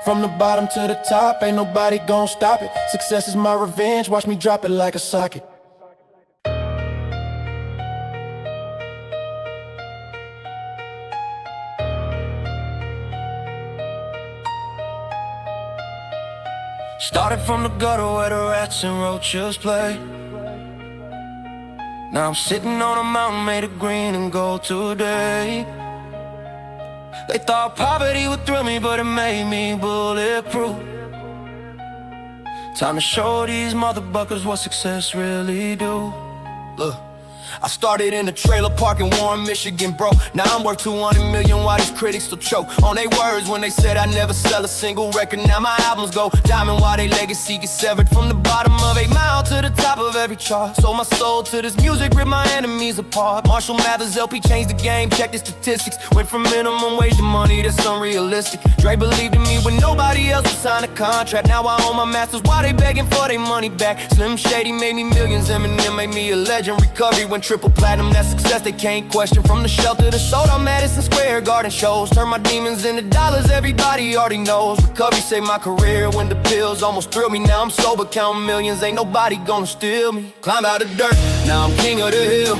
From the bottom to the top, ain't nobody gon' stop it. Success is my revenge, watch me drop it like a socket. Started from the gutter where the rats and roaches play. Now I'm sitting on a mountain made of green and gold today. They thought poverty would thrill me, but it made me bulletproof. Time to show these motherfuckers what success really do. Look, I started in a trailer park in Warren, Michigan, bro. Now I'm worth 200 million, why these critics still choke on their words when they said I'd never sell a single record. Now my albums go diamond while they legacy gets severed. From the bottom of 8 Mile to the top of every chart. Sold my soul to this music, ripped my enemies apart. Marshall Mathers LP changed the game, check the statistics. Went from minimum wage to money that's unrealistic. Dre believed in me when nobody else would sign a contract. Now I own my masters, why they begging for their money back? Slim Shady made me millions, Eminem made me a legend. Recovery went triple platinum, that success they can't question. From the shelter to sold out Madison Square Garden shows. Turn my demons into dollars, everybody already knows. Recovery saved my career when the pills almost thrilled me. Now I'm sober, counting millions, ain't nobody gonna steal me. Climb out of dirt, now I'm king of the hill.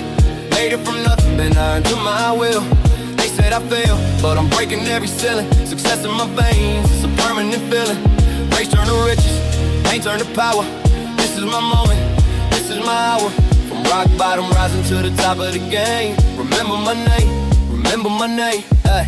Made it from nothing, been earned to my will. They said I failed, but I'm breaking every ceiling. Success in my veins, it's a permanent feeling. Race turn to riches, ain't turn to power. This is my moment, this is my hour. From rock bottom, rising to the top of the game. Remember my name, remember my name. Hey.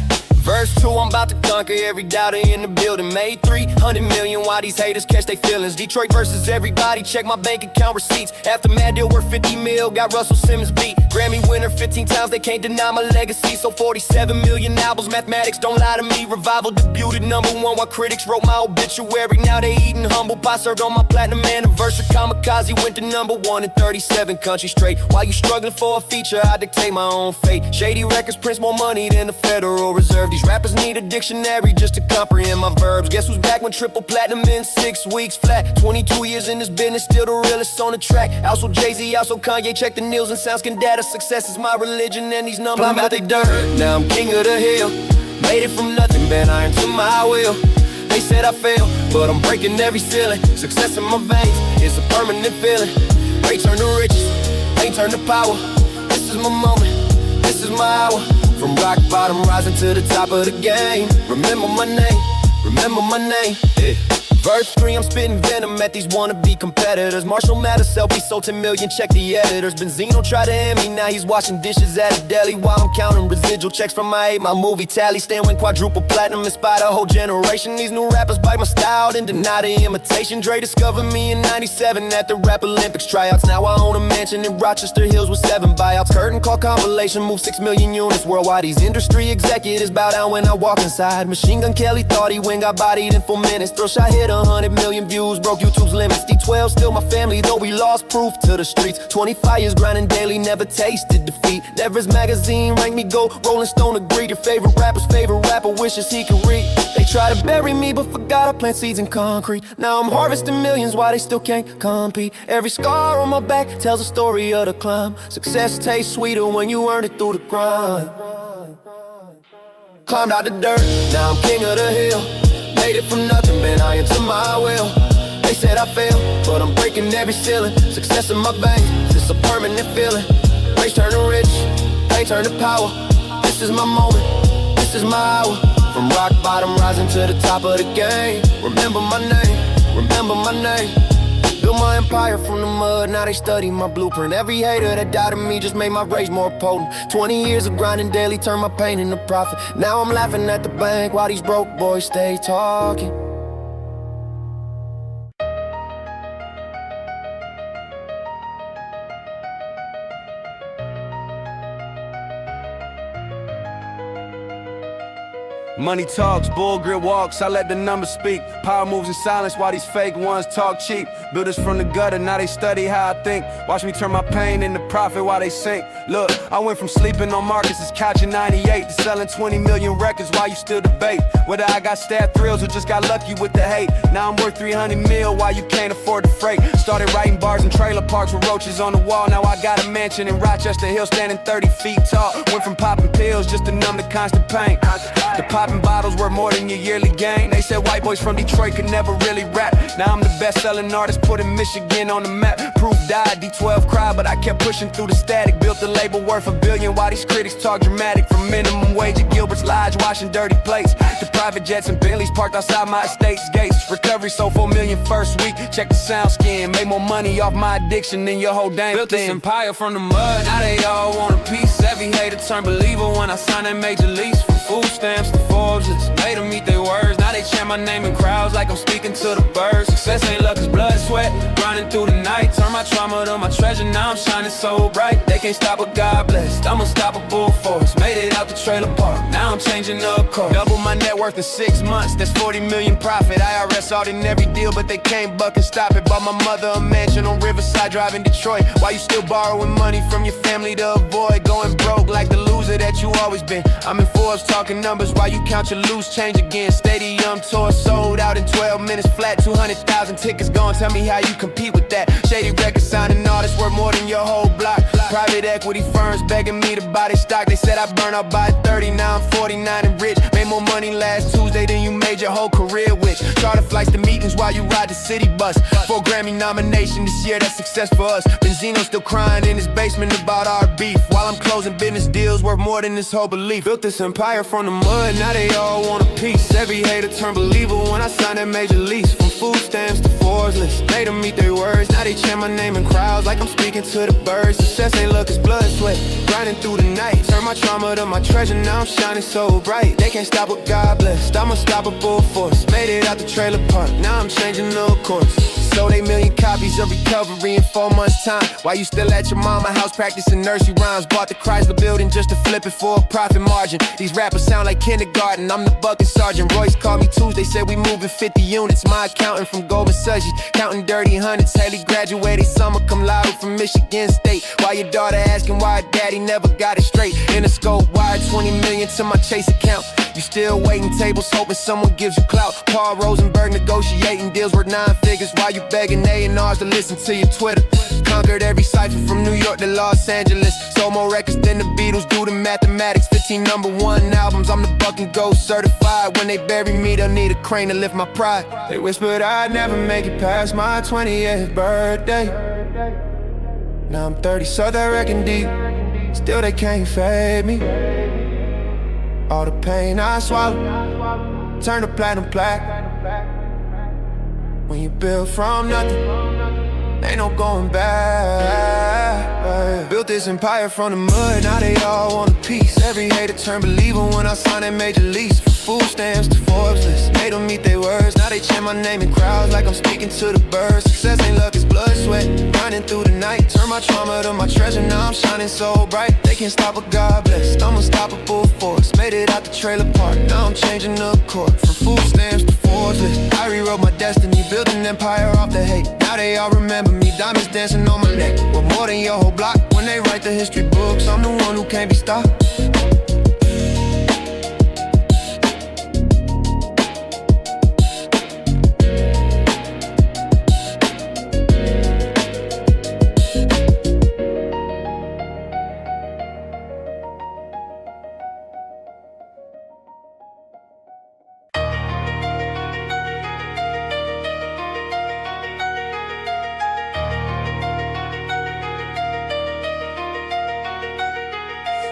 Verse 2, I'm about to conquer every doubter in the building. Made 300 million, why these haters catch they feelings. Detroit versus everybody, check my bank account receipts. Aftermath deal worth 50 mil, got Russell Simmons beat. Grammy winner 15 times, they can't deny my legacy. So 47 million albums, mathematics don't lie to me. Revival debuted #1 while critics wrote my obituary. Now they eating humble pie served on my platinum anniversary. Kamikaze went to #1 in 37 countries straight. While you struggling for a feature, I dictate my own fate. Shady Records prints more money than the Federal Reserve. These rappers need a dictionary just to comprehend my verbs. Guess who's back when triple platinum in 6 weeks flat? 22 years in this business, still the realest on the track. Also Jay-Z, also Kanye, check the Nils and Sounds can data. Success is my religion and these numbers climb out they dirt. Now I'm king of the hill. Made it from nothing, been iron to my will. They said I failed, but I'm breaking every ceiling. Success in my veins, it's a permanent feeling. Race turn to riches, ain't turn to power. This is my moment, this is my hour. From rock bottom, rising to the top of the game. Remember my name, remember my name. Yeah. Verse 3, I'm spitting venom at these wannabe competitors. Marshall Mathers LP sold 10 million, check the editors. Benzino tried to end me, now he's washing dishes at a deli. While I'm counting residual checks from my 8 Mile movie tally. Stan went quadruple platinum, inspired a whole generation. These new rappers bite my style, then deny the imitation. Dre discovered me in 97 at the Rap Olympics tryouts. Now I own a mansion in Rochester Hills with 7 buyouts. Curtain call compilation, move 6 million units worldwide. These industry executives bow down when I walk inside. Machine Gun Kelly thought he win, got bodied in 4 minutes. Throw shot hit 100 million views, broke YouTube's limits. D12 still my family, though we lost proof to the streets. 25 years grinding daily, never tasted defeat. Never's magazine ranked me gold, Rolling Stone agreed. Your favorite rapper's favorite rapper wishes he could read. They try to bury me, but forgot I plant seeds in concrete. Now I'm harvesting millions, why they still can't compete. Every scar on my back tells a story of the climb. Success tastes sweeter when you earn it through the grind. Climbed out the dirt, now I'm king of the hill. Made it from nothing, been iron to my will. They said I failed, but I'm breaking every ceiling. Success in my veins, it's a permanent feeling. Race turn to rich, ain't turn to power. This is my moment, this is my hour. From rock bottom, rising to the top of the game. Remember my name, remember my name. Built my empire from the mud, now they study my blueprint. Every hater that doubted me just made my rage more potent. 20 years of grinding daily, turned my pain into profit. Now I'm laughing at the bank while these broke boys stay talking. Money talks, bull grit walks, I let the numbers speak. Power moves in silence while these fake ones talk cheap. Builders from the gutter, now they study how I think. Watch me turn my pain into profit while they sink. Look, I went from sleeping on Marcus's couch in 98 to selling 20 million records while you still debate whether I got stabbed thrills or just got lucky with the hate. Now I'm worth 300 mil while you can't afford the freight. Started writing bars in trailer parks with roaches on the wall. Now I got a mansion in Rochester Hills standing 30 feet tall. Went from popping pills just to numb the constant pain. The pop Popping bottles worth more than your yearly gain. They said white boys from Detroit could never really rap. Now I'm the best-selling artist, putting Michigan on the map. Proof died, D12 cried, but I kept pushing through the static. Built a label worth $1 billion while these critics talk dramatic. From minimum wage at Gilbert's Lodge, washing dirty plates, to private jets and Bentleys parked outside my estate's gates. Recovery sold $4 million first week. Check the sound skin, made more money off my addiction than your whole damn Built thing. this empire from the mud, now they all want a piece. Every hater turned believer when I signed that major lease. From food stamps to Forbes, it's made them eat their words. Now they chant my name in crowds like I'm speaking to the birds. Success ain't luck, it's blood, sweat, grinding through the night. Turn my trauma to my treasure, now I'm shining so bright. They can't stop what God blessed, I'm unstoppable force. Made it out the trailer park, now I'm changing up course. Double my net worth in 6 months, that's 40 million profit. IRS auditing every deal, but they can't buck and stop it. Bought my mother a mansion on Riverside Drive in Detroit. Why you still borrowing money from your family to avoid going broke like the loser that you always been? I'm in Forbes talking numbers while you count your loose change again. Stadium tour sold out in 12 minutes flat, 200,000 tickets gone. Tell me how you compete with that. Shady record signing artists worth more than your whole block. Private equity firms begging me to buy their stock. They said I burn out by 30, now I'm 49 and rich. Made more money last Tuesday than you made your whole career with. Charter flights to meetings while you ride the city bus. 4 Grammy nomination this year, that's success for us. Benzino still crying in his basement about our beef, while I'm closing business deals worth more than this whole belief. Built this empire from the mud, now they all want a piece. Every hater turned believer when I signed that major lease. From food stamps to Forbes lists, made them eat their words. Now they chant my name in crowds like I'm speaking to the birds. Success ain't luck, it's blood, sweat, grinding through the night. Turn my trauma to my treasure, now I'm shining so bright. They can't stop what God blessed, I'm unstoppable force. Made it out the trailer park, now I'm changing the course. Sold 8 million copies of Recovery in 4 months' time. While you still at your mama house practicing nursery rhymes. Bought the Chrysler building just to flip it for a profit margin. These rappers sound like kindergarten, I'm the bucket sergeant. Royce called me Tuesday, said we moving 50 units. My accountant from Goldman Sachs, counting dirty hundreds. Haley graduated summa cum laude from Michigan State. While your daughter asking why daddy never got it straight. In the scope, wired 20 million to my Chase account. You still waiting tables, hoping someone gives you clout. Paul Rosenberg negotiating deals worth 9 figures while you begging A&Rs to listen to your Twitter. Conquered every cipher from New York to Los Angeles. Sold more records than the Beatles, do the mathematics. 15 #1 albums, I'm the Buck and Gold certified. When they bury me, they'll need a crane to lift my pride. They whispered I'd never make it past my 20th birthday. Now I'm 30, so they reckon deep. Still they can't fade me. All the pain I swallow, turn to platinum plaque. When you build from nothing, ain't no going back. Built this empire from the mud, now they all want a piece. Every hater turned believer when I signed that major lease. From food stamps to Forbes lists, made them eat their words. Now they chant my name in crowds like I'm speaking to the birds. Success ain't luck, it's blood, sweat, grinding through the night. Turn my trauma to my treasure, now I'm shining so bright. They can't stop what God blessed, I'm unstoppable force. Made it out the trailer park, now I'm changing the court. From food stamps to Forbes lists, I rewrote my destiny. Built an empire off the hate, now they all remember me. Diamonds dancing on my neck, well more than your whole block. When they write the history books, I'm the one who can't be stopped.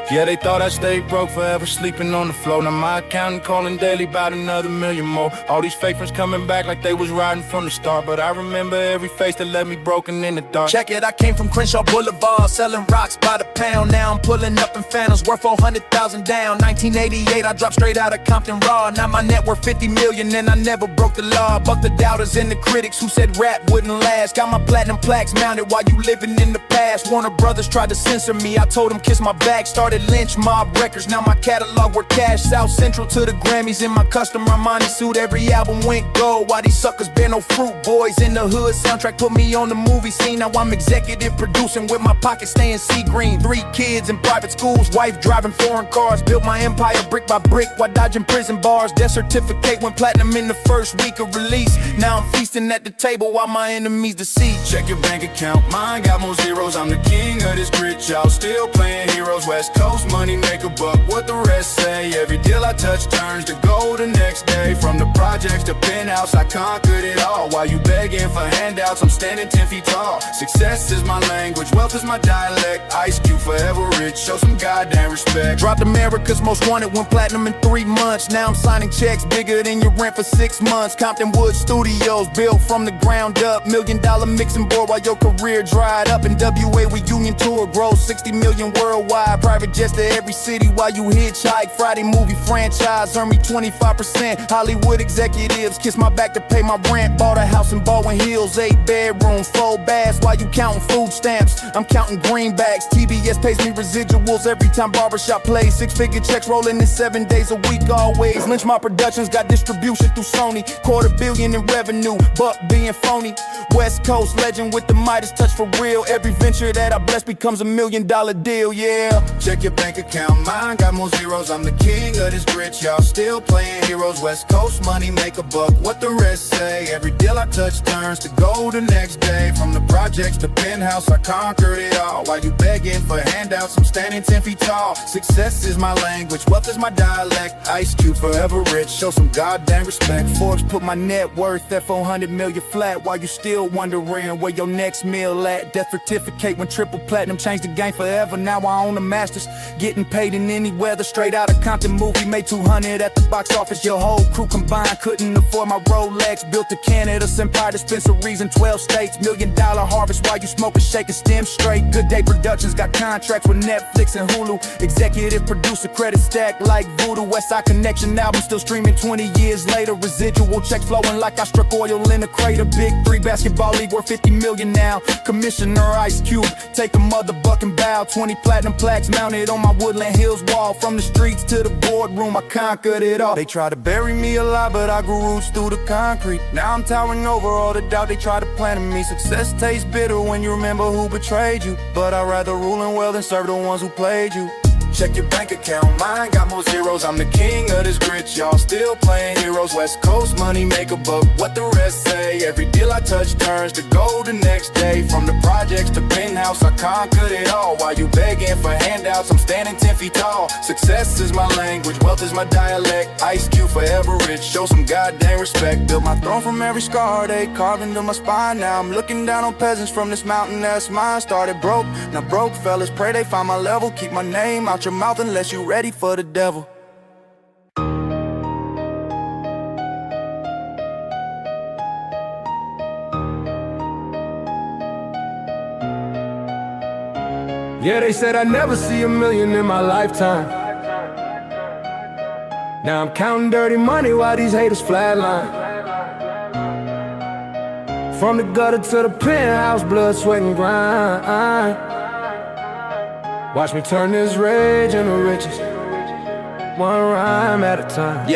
Yeah, they thought I stayed broke forever, sleeping on the floor. Now my accountant calling daily about another million more. All these fake friends coming back like they was riding from the start. But I remember every face that left me broken in the dark. Check it, I came from Crenshaw Boulevard, selling rocks by the pound. Now I'm pulling up in phantoms, worth 400,000 down. 1988, I dropped straight out of Compton Raw. Now my net worth 50 million and I never broke the law. Buck the doubters and the critics who said rap wouldn't last. Got my platinum plaques mounted while you living in the past. Warner Brothers tried to censor me, I told them kiss my back. Started Lynch Mob Records, now my catalog worth cash. South Central to the Grammys in my custom Armani suit. Every album went gold, while these suckers bear no fruit. Boys in the Hood soundtrack put me on the movie scene. Now I'm executive producing with my pocket staying sea green. 3 kids in private schools, wife driving foreign cars. Built my empire brick by brick while dodging prison bars. Death certificate went platinum in the first week of release. Now I'm feasting at the table while my enemies deceive. Check your bank account, mine got more zeros. I'm the king of this grid, y'all still playing heroes. West Coast Coast money make a buck, what the rest say. Every deal I touch turns to gold the next day. From the projects to penthouse, I conquered it all. While you begging for handouts, I'm standing 10 feet tall. Success is my language, wealth is my dialect. Ice Cube forever rich, show some goddamn respect. Dropped America's Most Wanted, went platinum in 3 months. Now I'm signing checks bigger than your rent for 6 months. Compton Wood Studios, built from the ground up. $1 million mixing board while your career dried up. N.W.A reunion tour, gross 60 million worldwide. Private jets to every city while you hitchhike. Friday movie franchise, earn me 25%. Hollywood executives kiss my back to pay my rent. Bought a house in Baldwin Hills, 8 bedrooms, 4 baths. While you counting food stamps, I'm counting greenbacks. TBS pays me residuals every time barbershop plays. 6-figure checks rolling in 7 days a week always. Lynch My Productions got distribution through Sony. $250 million in revenue, buck being phony. West Coast legend with the Midas touch for real. Every venture that I bless becomes $1 million deal, yeah. Check your bank account, mine got more zeros. I'm the king of this grit, y'all still playing heroes. West Coast money make a buck, what the rest say. Every deal I touch turns to gold the next day. From the projects to penthouse, I conquered it all. While you begging for handouts, I'm standing 10 feet tall. Success is my language, wealth is my dialect. Ice Cube forever rich, show some goddamn respect. Forbes put my net worth at 400 million flat. While you still wondering where your next meal at. Death certificate when triple platinum changed the game forever. Now I own the masters, getting paid in any weather. Straight out of Compton movie, made 200 at the box office. Your whole crew combined couldn't afford my Rolex. Built to Canada, Empire dispensaries in 12 states. $1 million harvest while you smoke a shake and stem straight. Good Day Productions got contracts with Netflix and Hulu. Executive producer, credit stack like voodoo. Westside Connection album still streaming 20 years later. Residual checks flowing like I struck oil in a crater. Big 3 basketball league worth 50 million now. Commissioner Ice Cube, take a motherfucking bow. 20 platinum plaques mounted on my Woodland Hills wall. From the streets to the boardroom, I conquered it all. They tried to bury me alive, but I grew roots through the concrete. Now I'm towering over all the doubt they tried to plant in me. Success tastes bitter when you remember who betrayed you, but I'd rather rule and well than serve the ones who played you. Check your bank account, mine got more zeros. I'm the king of this grit, y'all still playing heroes. West Coast money make a buck, what the rest say. Every deal I touch turns to gold the next day. From the projects to penthouse, I conquered it all. While you begging for handouts, I'm standing 10 feet tall. Success is my language, wealth is my dialect. Ice Cube forever rich, show some goddamn respect. Built my throne from every scar they carved into my spine. Now I'm looking down on peasants from this mountain that's mine. Started broke, now broke fellas pray they find my level. Keep my name out your mouth unless you ready for the devil. Yeah, they said I'd never see $1 million in my lifetime. Now I'm counting dirty money while these haters flatline. From the gutter to the penthouse, blood, sweat, and grind. Watch me turn this rage into riches, one rhyme at a time.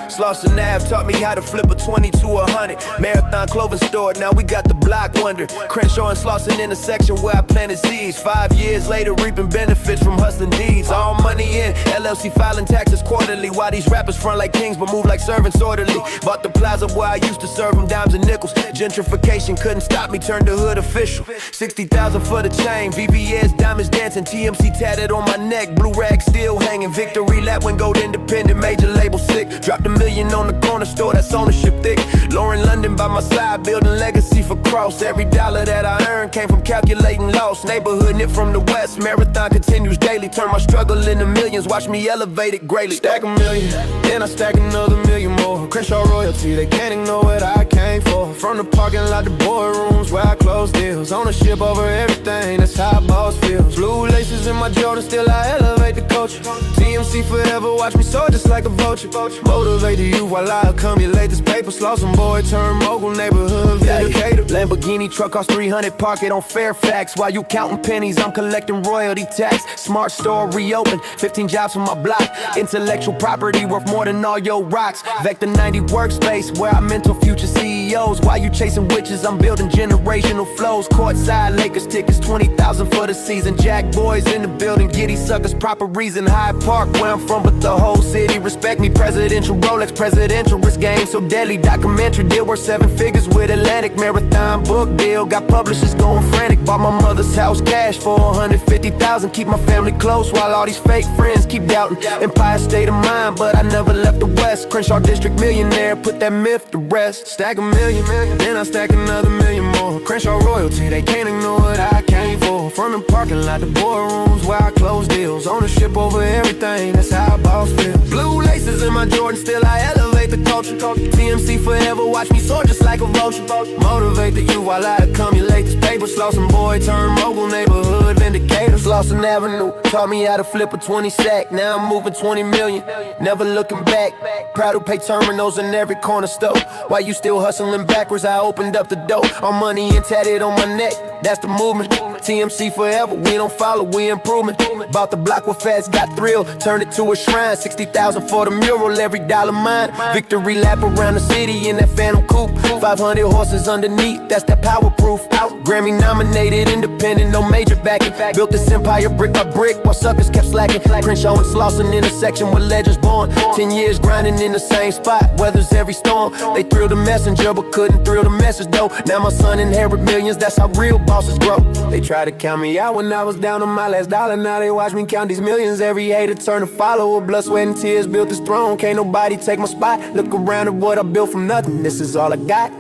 Slauson Ave taught me how to flip a 20 to 100. Marathon Clothing Store, now we got the block wonder. Crenshaw and Slauson intersection where I planted seeds. 5 years later, reaping benefits from hustling deeds. All money in, LLC filing taxes quarterly. While these rappers front like kings but move like servants orderly. Bought the plaza where I used to serve them dimes and nickels. Gentrification couldn't stop me, turned the hood official. 60,000 for the chain, VVS diamonds dancing. TMC tatted on my neck, blue rag still hanging. Victory lap when gold independent, major label sick. Dropped $1 million on the corner store, that's ownership thick. Lauren London by my side, building legacy for Cross. Every dollar that I earned came from calculating loss. Neighborhood knit from the west, marathon continues daily. Turn my struggle into millions, watch me elevate it greatly. Stack $1 million, then I stack another $1 million more. Crenshaw royalty, they can't ignore what I came for. From the parking lot to boardrooms where I close deals. Ownership over everything, that's how boss feels. Blue laces in my Jordan, still I elevate the culture. TMC forever, watch me soar just like a vulture. Motivate the youth while I accumulate this paper. Slauson boy turn mogul, neighborhood vindicator. Lamborghini truck cost 300, park it on Fairfax. While you counting pennies, I'm collecting royalty tax. Smart store reopened, 15 jobs on my block. Intellectual property worth more than all your rocks. Vector 90 workspace where I mentor future CEOs. While you chasing witches, I'm building generational flows. Courtside Lakers tickets, 20,000 for the season. Jack boys in the building, giddy suckers, proper reason. Hyde Park where I'm from, but the whole city respect me. Presidential Rolex, presidential risk game so deadly. Documentary deal worth 7 figures with Atlantic. Marathon book deal, got publishers going I'm frantic, bought my mother's house cash for 150,000. Keep my family close while all these fake friends keep doubting. Empire state of mind, but I never left the West. Crenshaw District millionaire, put that myth to rest. Stack a million, then I stack another million more. Crenshaw royalty, they can't ignore what I came for. From the parking lot to boardrooms where I close deals. Ownership over everything, that's how a boss feels. Blue laces in my Jordan, still I elevate the culture. TMC forever, watch me soar just like a vulture. Motivate the youth while I accumulate this paper. Slauson boy turn mogul, neighborhood vindicator. Slauson Avenue taught me how to flip a 20 sack. Now I'm moving 20 million, never looking back. Proud to pay terminals in every corner store. While you still hustling backwards, I opened up the door. All money and tatted on my neck, that's the movement. TMC forever, we don't follow, we improvement. Bought the block with fast, got thrilled, turned it to a shrine. 60,000 for the mural, every dollar mine. Victory lap around the city in that phantom coupe. 500 horses underneath, that's that power proof. Grammy nominated, independent, no major backing. Built this empire brick by brick while suckers kept slacking. Crenshaw and Slauson intersection where legends born. 10 years grinding in the same spot, weathers every storm. They thrilled the messenger but couldn't thrill the message though. Now my son inherit millions, that's how real bosses grow. They tried to count me out when I was down on my last dollar. Now they watch me count these millions. Every hater turn to follower. Blood, sweat, and tears built this throne. Can't nobody take my spot. Look around at what I built from nothing. This is all I got.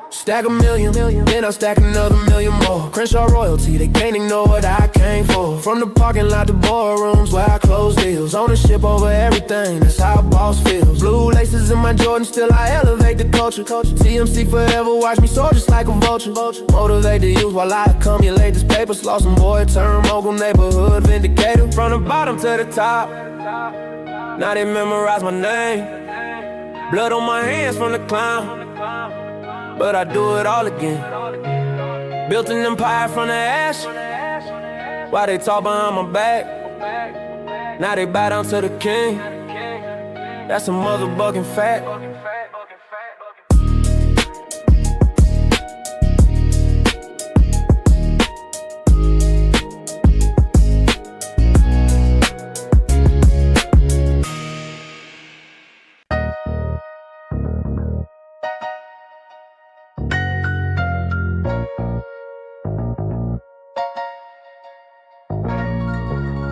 Stack a million, then I stack another million more. Crenshaw royalty, they can't ignore what I came for. From the parking lot to boardrooms where I close deals. Ownership over everything, that's how a boss feels. Blue laces in my Jordan, still I elevate the culture. TMC forever, watch me soar just like a vulture. Motivate the youth while I accumulate this paper. Slauson boy, turn mogul, neighborhood vindicator. From the bottom to the top, now they memorize my name. Blood on my hands from the climb, but I do it all again. Built an empire from the ash, while they talk behind my back. Now they bow down to the king, that's a motherfucking fact.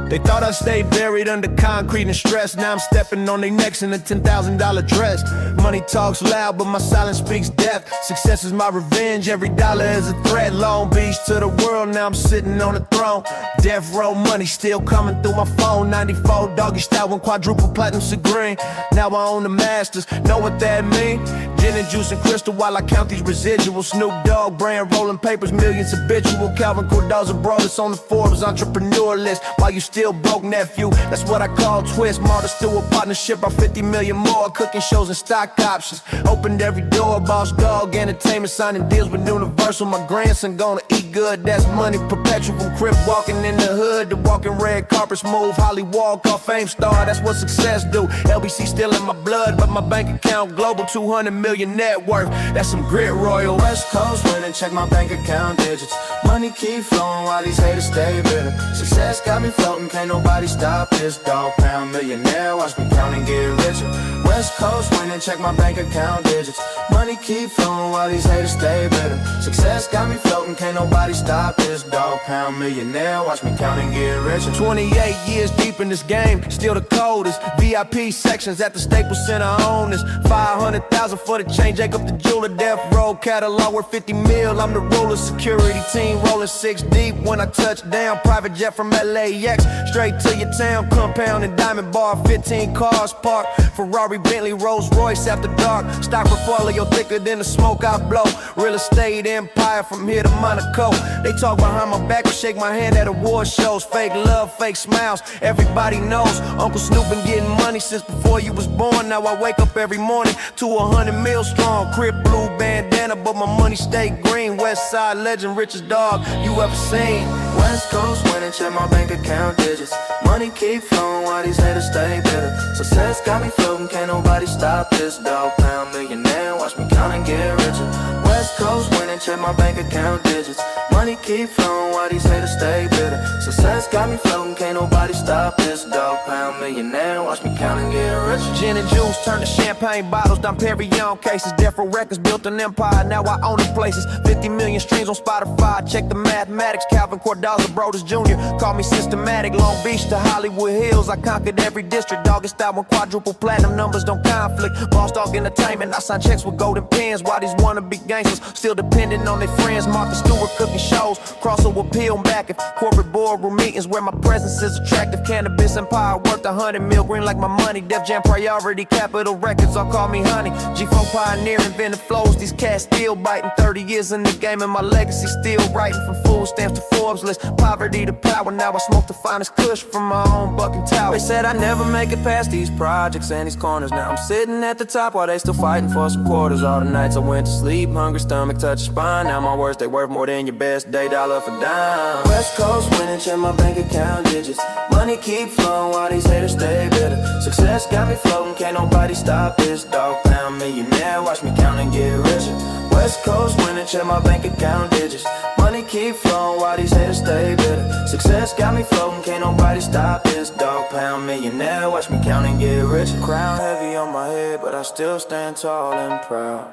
They thought I stayed buried under concrete and stress. Now I'm stepping on their necks in a $10,000 dress. Money talks loud, but my silence speaks death. Success is my revenge, every dollar is a threat. Long Beach to the world, now I'm sitting on the throne. Death row money still coming through my phone. 94 doggy style, one quadruple platinum to green. Now I own the masters, know what that mean? Gin and juice and crystal while I count these residuals. Snoop Dogg brand rolling papers, millions habitual. Calvin Cordoza brought us on the Forbes entrepreneur list. While you still broke, nephew, that's what I call twist. Martyrs through a partnership, about 50 million more. Cooking shows and stock options, opened every door. Boss Dog Entertainment signing deals with Universal. My grandson gonna eat good, that's money perpetual. From crib walking in the hood to walking red carpets. Move Holly Walk off fame star, that's what success do. LBC still in my blood, but my bank account global. 200 million net worth, that's some grit royal. West Coast winning, check my bank account digits. Money keep flowing while these haters stay bitter. Success got me floating, can't nobody stop this. Dog pound millionaire, watch me count and get richer. West Coast winning, check my bank account digits. Money keep flowing while these haters stay bitter. Success got me floating, can't nobody stop this. Dog pound millionaire, watch me count and get richer. 28 years deep in this game, still the coldest. VIP sections at the Staples Center owners. 500,000 for the chain, Jacob the jeweler. Death row catalog worth 50 mil. I'm the ruler, security team rolling 6 deep. When I touch down, private jet from LAX, straight to your town. Compound and Diamond Bar, 15 cars parked. Ferrari, Bentley, Rolls Royce after dark. Stock portfolio thicker than the smoke I blow. Real estate empire from here to Monaco. They talk behind my back, but shake my hand at award shows. Fake love, fake smiles, everybody knows. Uncle Snoop been getting money since before you was born. Now I wake up every morning to 100 mil strong. Crib blue bandana, but my money stay green. West side legend, richest dog you ever seen. West Coast winning, check my bank account digits. Money keep flowing while these haters stay bitter. Success got me floating, can't nobody stop this. Dog pound millionaire, watch me count and get richer. West West Coast winning, check my bank account digits. Money keep flowing while these haters stay bitter. Success got me floating, can't nobody stop this. Dog pound millionaire, watch me count and get rich. Gin and juice turned to champagne bottles, Dom Perignon cases. Death Row Records built an empire, now I own the places. 50 million streams on Spotify, check the mathematics. Calvin Cordaza, Brodus Jr., call me systematic. Long Beach to Hollywood Hills, I conquered every district. Doggy style with quadruple platinum, numbers don't conflict. Boss Dog Entertainment, I sign checks with golden pens. While these wannabe gangsters still depending on their friends. Martha Stewart cooking shows, crossover peel back. If corporate boardroom meetings where my presence is attractive. Cannabis empire worth 100 mil, green like my money. Def Jam priority, Capitol Records, all call me honey. G-Funk pioneer, invented flows, these cats still biting. 30 years in the game and my legacy still writing. From food stamps to Forbes list, poverty to power. Now I smoke the finest kush from my own bucking tower. They said I never make it past these projects and these corners. Now I'm sitting at the top while they still fighting for some quarters. All the nights I went to sleep, hungry stomach touch your spine. Now my words, they worth more than your best day, dollar for dime. West Coast winning, check my bank account digits. Money keep flowing while these haters stay bitter. Success got me floating, can't nobody stop this. Dog pound millionaire, watch me count and get richer. West Coast winning, check my bank account digits. Money keep flowing while these haters stay bitter. Success got me floating, can't nobody stop this. Dog pound millionaire, watch me count and get richer. Crown heavy on my head, but I still stand tall and proud.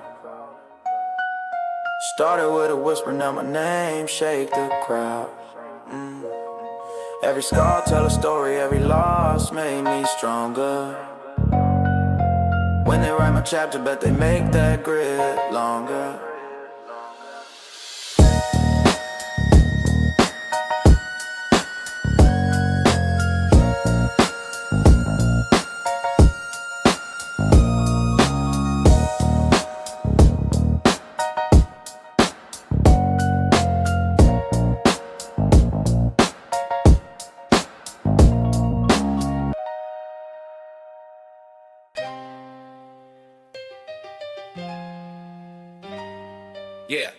Started with a whisper, now my name shake the crowd. Every scar tell a story, every loss made me stronger. When they write my chapter, bet they make that grit longer. Yeah.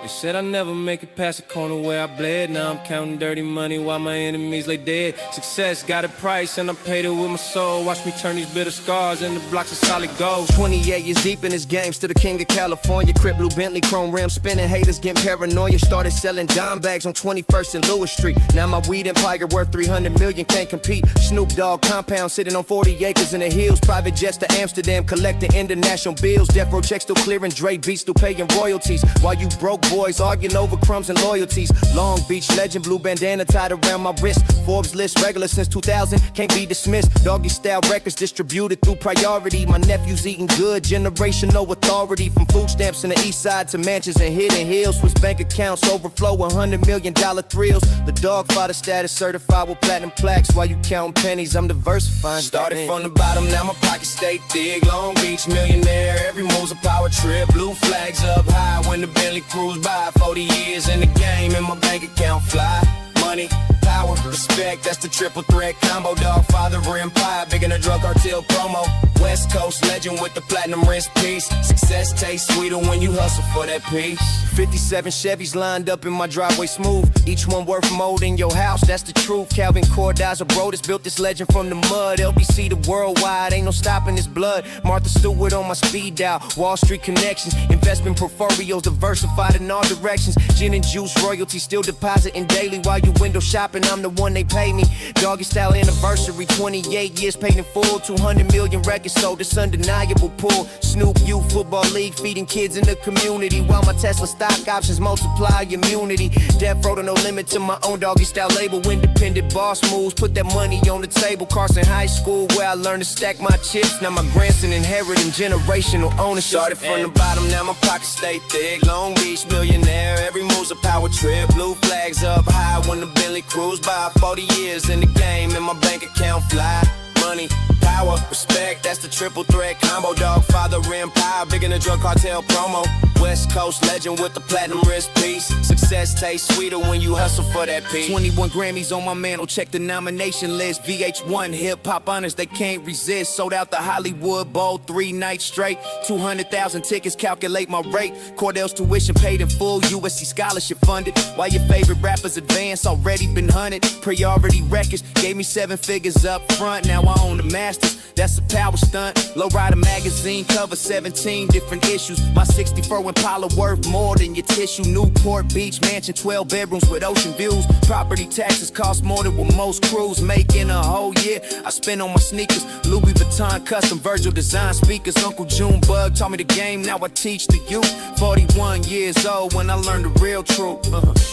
They said I never make it past the corner where I bled. Now I'm counting dirty money while my enemies lay dead. Success got a price and I paid it with my soul. Watch me turn these bitter scars into blocks of solid gold. 28 years deep in this game, still the king of California. Crip blue Bentley, chrome rim spinning, haters getting paranoia. Started selling dime bags on 21st and Lewis Street. Now my weed empire worth 300 million, can't compete. Snoop Dogg compound sitting on 40 acres in the hills. Private jets to Amsterdam, collecting international bills. Death Row checks still clearing, Dre beats still paying royalties. While you broke boys arguing over crumbs and loyalties. Long Beach legend, blue bandana tied around my wrist. Forbes list regular since 2000, can't be dismissed. Doggy style records distributed through priority. My nephew's eating good, generational authority. From food stamps in the east side to mansions and hidden hills. Swiss bank accounts overflow $100 million thrills. The dog father status certified with platinum plaques. While you counting pennies, I'm diversifying. Started from the bottom, now my pockets stay thick. Long Beach millionaire, every move's a power trip. Blue flags up high when the Bentley cruise by. 40 years in the game and my bank account fly. Money, power, respect, that's the triple threat combo. Dog, father, empire, big in a drug cartel promo. West Coast legend with the platinum wrist piece. Success tastes sweeter when you hustle for that piece. 57 Chevys lined up in my driveway smooth. Each one worth more than your house, that's the truth. Calvin Cordaza, Brodus built this legend from the mud. LBC to worldwide, ain't no stopping this blood. Martha Stewart on my speed dial. Wall Street connections, investment portfolios diversified in all directions. Gin and juice royalty still depositing daily. While you window shopping, I'm the one they pay me. Doggy style anniversary, 28 years paid in full. 200 million records sold, it's undeniable pull. Snoop Youth Football League, feeding kids in the community. While my Tesla stock options multiply immunity. Death Row to no limit to my own doggy style label. Independent boss moves, put that money on the table. Carson High School where I learned to stack my chips. Now my grandson inheriting generational ownership. Started from the bottom, now my pockets stay thick. Long Beach millionaire, every move's a power trip. Blue flags up high when the Bentley cruise by. 40 years in the game and my bank account fly. Money, power, respect, that's the triple threat combo. Dog, father, empire, big in the drug cartel promo. West Coast legend with the platinum wrist piece. Success Success tastes sweeter when you hustle for that P. 21 Grammys on my mantle, check the nomination list. VH1 hip hop honors, they can't resist. Sold out the Hollywood Bowl 3 nights straight. 200,000 tickets, calculate my rate. Cordell's tuition paid in full, USC scholarship funded. While your favorite rappers advance, already been hunted. Priority records gave me 7 figures up front. Now I own the masters, that's a power stunt. Lowrider magazine cover 17 different issues. My 64 Impala worth more than your tissue. Newport Beach mansion, 12 bedrooms with ocean views. Property taxes cost more than what most crews make in a whole year. I spend on my sneakers, Louis Vuitton custom Virgil design speakers. Uncle Junebug taught me the game, now I teach the youth. 41 years old when I learned the real truth.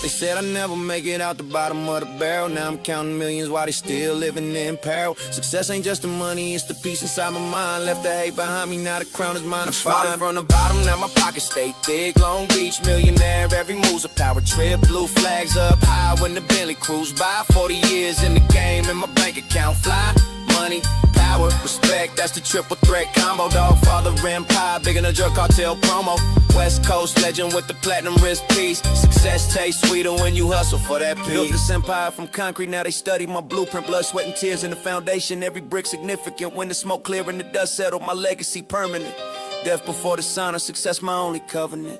They said I'd never make it out the bottom of the barrel. Now I'm counting millions while they still living in peril. Success ain't just the money, it's the peace inside my mind. Left the hate behind me, now the crown is mine. I'm falling from the bottom, now my pockets stay thick. Long Beach millionaire, every move's a power trip. Blue flags up high when the Bentley cruise by. 40 years in the game and my bank account fly. Money, power, respect, that's the triple threat combo. Dog, father, empire, bigger than drug cartel promo. West Coast legend with the platinum wrist piece. Success tastes sweeter when you hustle for that piece. Built this empire from concrete, now they study my blueprint. Blood, sweat, and tears in the foundation. Every brick significant. When the smoke clear and the dust settle, my legacy permanent. Death before the sign of success, my only covenant.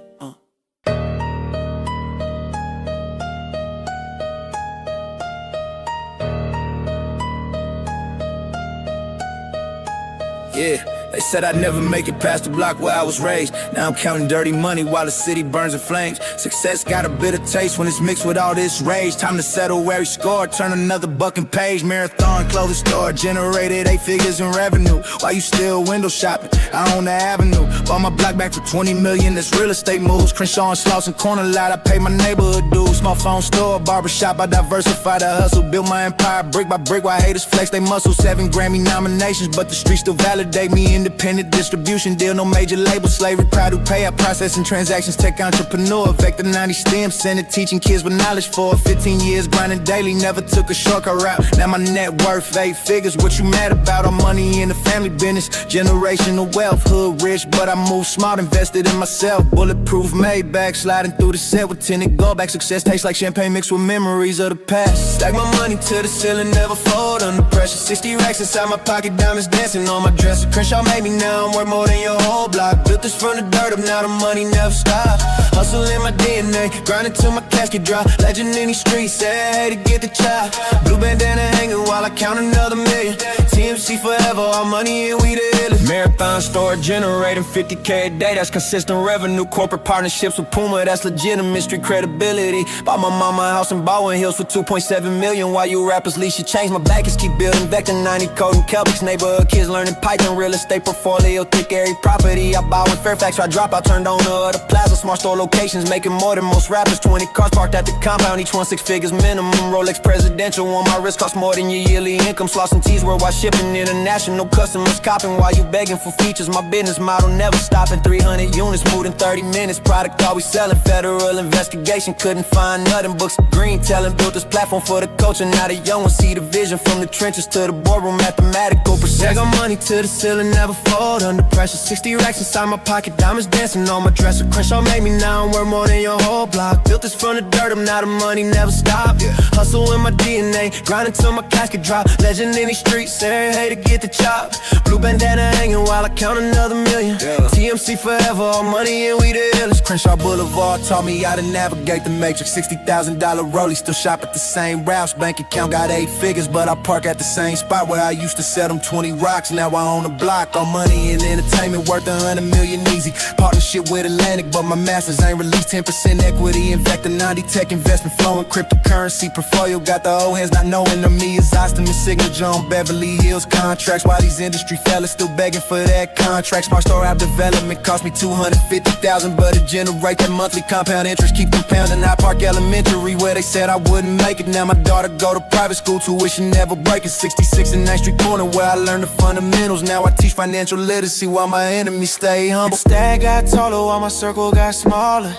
Yeah, they said I'd never make it past the block where I was raised. Now I'm counting dirty money while the city burns in flames. Success got a bitter taste when it's mixed with all this rage. Time to settle every score, turn another bucking page. Marathon clothing store, generated 8 figures in revenue. While you still window shopping, I own the avenue. Bought my block back for 20 million, that's real estate moves. Crenshaw and Slauson corner lot, I pay my neighborhood dues. Small phone store, barbershop, I diversify the hustle. Built my empire brick by brick while haters flex they muscle. 7 Grammy nominations, but the streets still validate me. Independent distribution deal, no major label. Slavery, proud to pay out processing transactions. Tech entrepreneur, Vector 90 STEM center, teaching kids with knowledge for 15 years, grinding daily, never took a shortcut route. Now my net worth 8 figures, what you mad about? All money in the family business, generational wealth. Hood rich, but I move smart, invested in myself. Bulletproof Maybach, sliding through the set with tinted gold back. Success tastes like champagne mixed with memories of the past. Stack my money to the ceiling, never fold under pressure. 60 racks inside my pocket, diamonds dancing on my dresser. Crenshaw made me, now I'm worth more than your whole block. Built this from the dirt up, now the money never stops. Hustle in my DNA, grinding till my casket drop. Legend in these streets, say hey to get the chop. Blue bandana hanging while I count another million. TMC forever, all money and we the illest. Marathon store generating 50K a day, that's consistent revenue. Corporate partnerships with Puma, that's legitimate street credibility. Bought my mama a house in Bowen Hills for 2.7 million. While you rappers lease your chains, my backers keep building. Vector 90 coding Celtics, neighborhood kids learning Python. Real estate portfolio, thick every property. I buy in Fairfax, I drop out, turned on the other plaza. Smart store locations, making more than most rappers. 20 cars parked at the compound, each one 6 figures minimum. Rolex presidential on my wrist, cost more than your yearly income. Slauson tees worldwide shipping, international customers copping. While you begging for features, my business model never stopping. 300 units, moved in 30 minutes. Product always selling, federal investigation, couldn't find nothing. Books of green telling, built this platform for the culture. Now the young ones see the vision, from the trenches to the boardroom, mathematical precision. Got money to the ceiling, never fold under pressure. 60 racks inside my pocket, diamonds dancing on my dresser. Crenshaw made me, now I'm worth more than your whole block. Built this from the dirt up, now the money never stop. Hustle in my DNA, grinding till my casket drop. Legend in these streets, say hey to get the chop. Blue bandana hanging while I count another million. TMC forever, all money and we the illest. Crenshaw Boulevard taught me how to navigate the matrix. $60,000 rollie, still shop at the same routes. Bank account got 8 figures, but I park at the same spot where I used to sell them 20 rocks. Now I own a block, all money and entertainment worth 100 million easy. Partnership with Atlantic, but my masters ain't released. 10% equity in Vector 90 tech investment flowing. Cryptocurrency portfolio got the old hands not knowing of me. Is Austin signature on Beverly Hills contracts. While these industry fellas still begging for that contract. Smart store app development cost me $250,000, but it generate that monthly compound interest. Keep compounding. I Park Elementary where they said I wouldn't make it. Now my daughter go to private school, tuition never breaking. 66 in 9th Street corner where I learned the fundamentals. Now I teach financial literacy while my enemies stay humble. Stack got taller while my circle got smaller.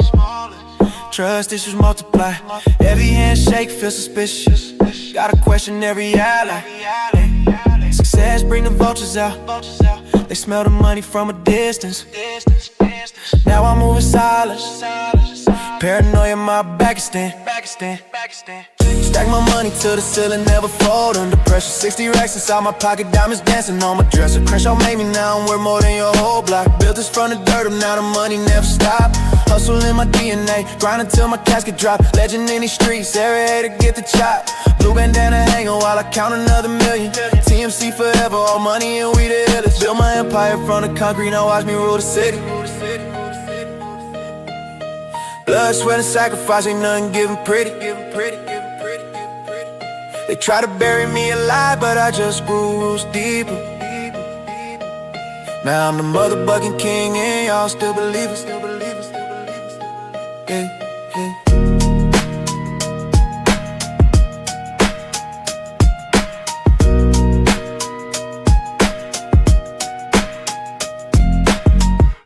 Trust issues multiply. Every handshake feels suspicious. Gotta question every ally. Success bring the vultures out. They smell the money from a distance. Now I'm moving silence. Paranoia, my back stand. Stack my money to the ceiling, never fold under pressure. 60 racks inside my pocket, diamonds dancing on my dresser. Crenshaw made me, now I'm worth more than your whole block. Built this from the dirt, now the money never stop. Hustle in my DNA, grind until my casket drop. Legend in these streets, every hater get the chop. Blue bandana hanging while I count another million. TMC forever, all money and we the illest. Built my empire from the concrete, now watch me rule the city. Blood, sweat, and sacrifice, ain't nothing given pretty. They try to bury me alive, but I just grew roots deeper. Now I'm the motherfucking king, and y'all still believe it. Yeah.